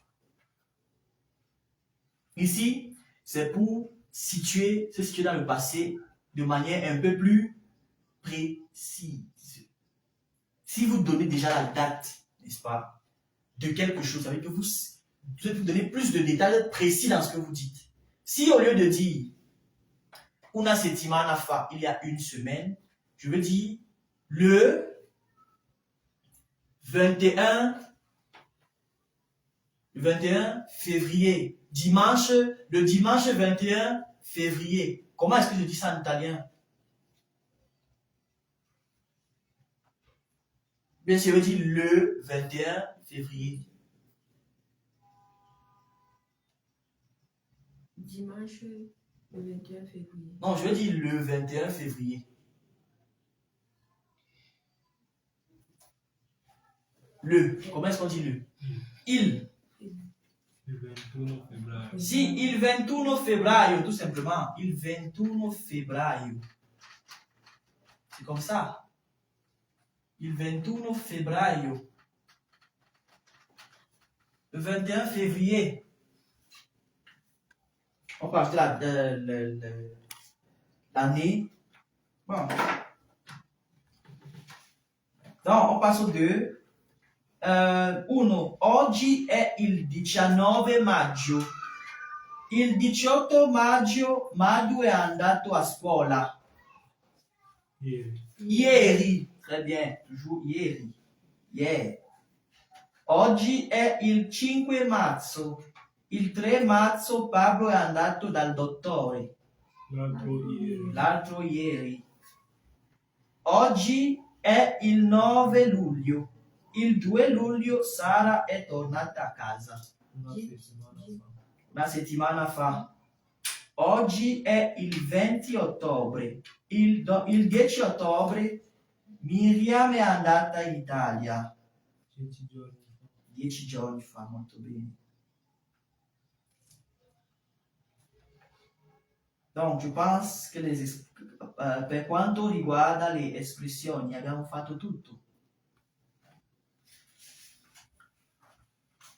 Ici, c'est pour se situer dans le passé de manière un peu plus précise. Si vous donnez déjà la date, n'est-ce pas, de quelque chose, ça veut dire que vous devez vous donner plus de détails précis dans ce que vous dites. Si au lieu de dire una settimana fa, il y a une semaine, je veux dire le 21 février, le dimanche 21 février. Comment est-ce que je dis ça en italien? Bien sûr, je veux dire le 21 février. Dimanche, le 21 février. Non, je veux dire le 21 février. Le. Comment est-ce qu'on dit le? Il. Il 21 febbraio. Si, il 21 febbraio, tout simplement. Il 21 febbraio. C'est comme ça. Il 21 febbraio. Le 21 février. On peut ajouter l'année. Bon. Donc, on passe au 2. Uno. Oggi è il 19 maggio. Il 18 maggio Madu è andato a scuola. Ieri. Ieri. Très bien. Toujours ieri. Hier. Oggi è il 5 marzo. Il 3 marzo Pablo è andato dal dottore. L'altro ieri. L'altro ieri. Oggi è il 9 luglio. Il 2 luglio Sara è tornata a casa. Una settimana fa. Oggi è il 20 ottobre. Il 10 ottobre Miriam è andata in Italia. 10 giorni fa. 10 giorni fa, molto bene. Donc, je pense que per quanto riguarda le espressioni abbiamo fatto tutto.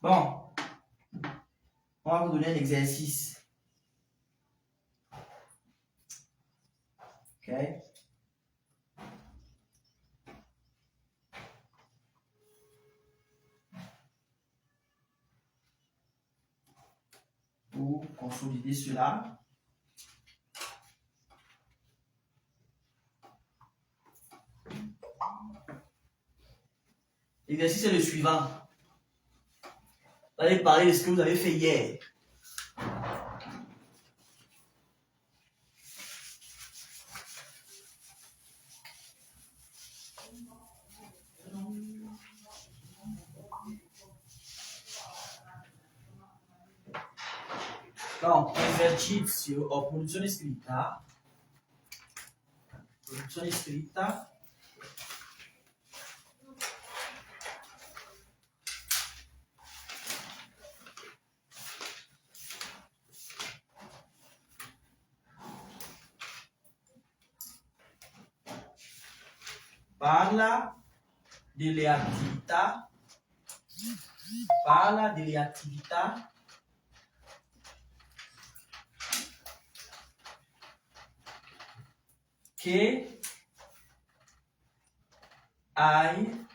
Bon, on va vous donner un exercice. Ok? Pour consolider cela. L'exercice est le suivant. Vous allez parler de ce que vous avez fait hier. Donc, esercizio o produzione scritta. Produzione scritta. Parla delle attività, parla delle attività che hai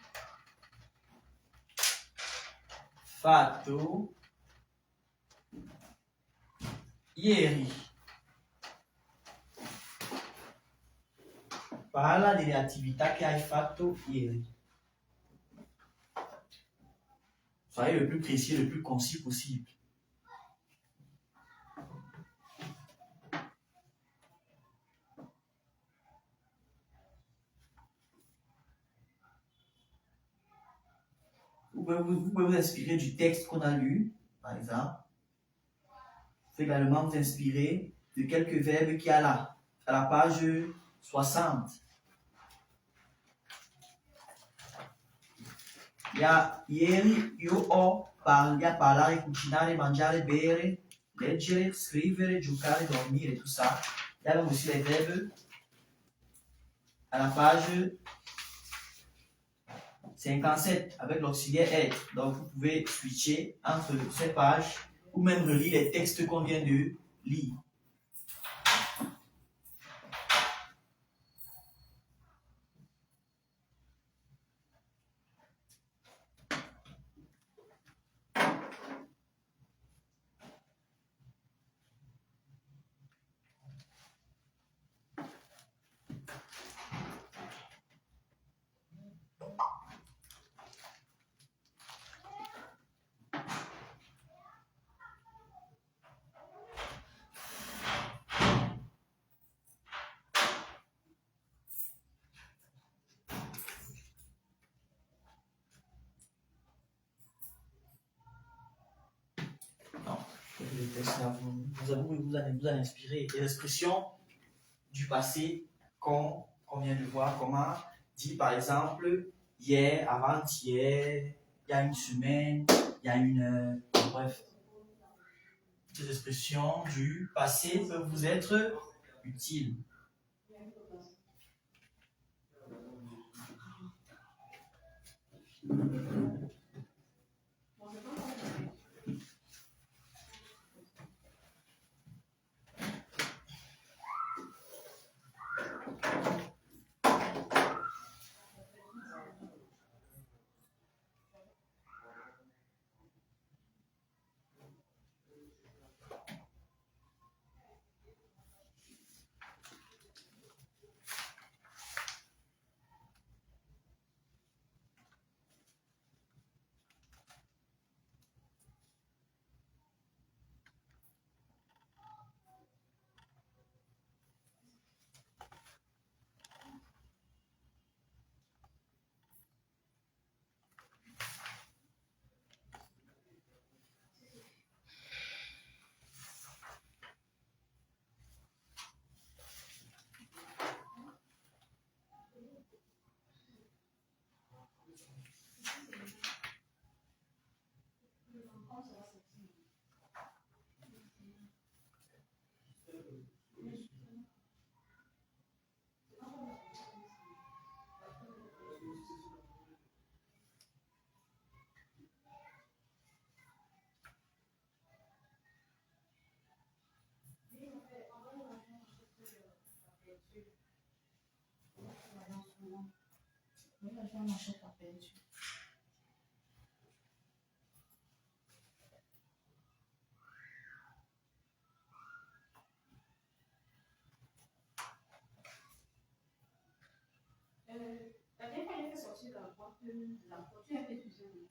fatto ieri. Parla delle attività che hai fatto ieri. Soyez le plus précis et le plus concis possible. Vous pouvez vous inspirer du texte qu'on a lu, par exemple. Vous pouvez également vous inspirer de quelques verbes qu'il y a là, à la page 60. Ieri io ho parlare, cucinare, mangiare, bere, leggere, scrivere, giocare, dormire, tout ça. Il y a aussi les verbes à la page 57 avec l'auxiliaire être. Donc vous pouvez switcher entre ces pages ou même relire les textes qu'on vient de lire. Le texte là, vous en inspirer. Et l'expression du passé qu'on vient de voir, comment dit par exemple hier, avant-hier, il y a une semaine, il y a une heure, bref. Ces expressions du passé peuvent vous être utiles. La dernière fois, il a fait sortir la boîte, tu as fait fusionner.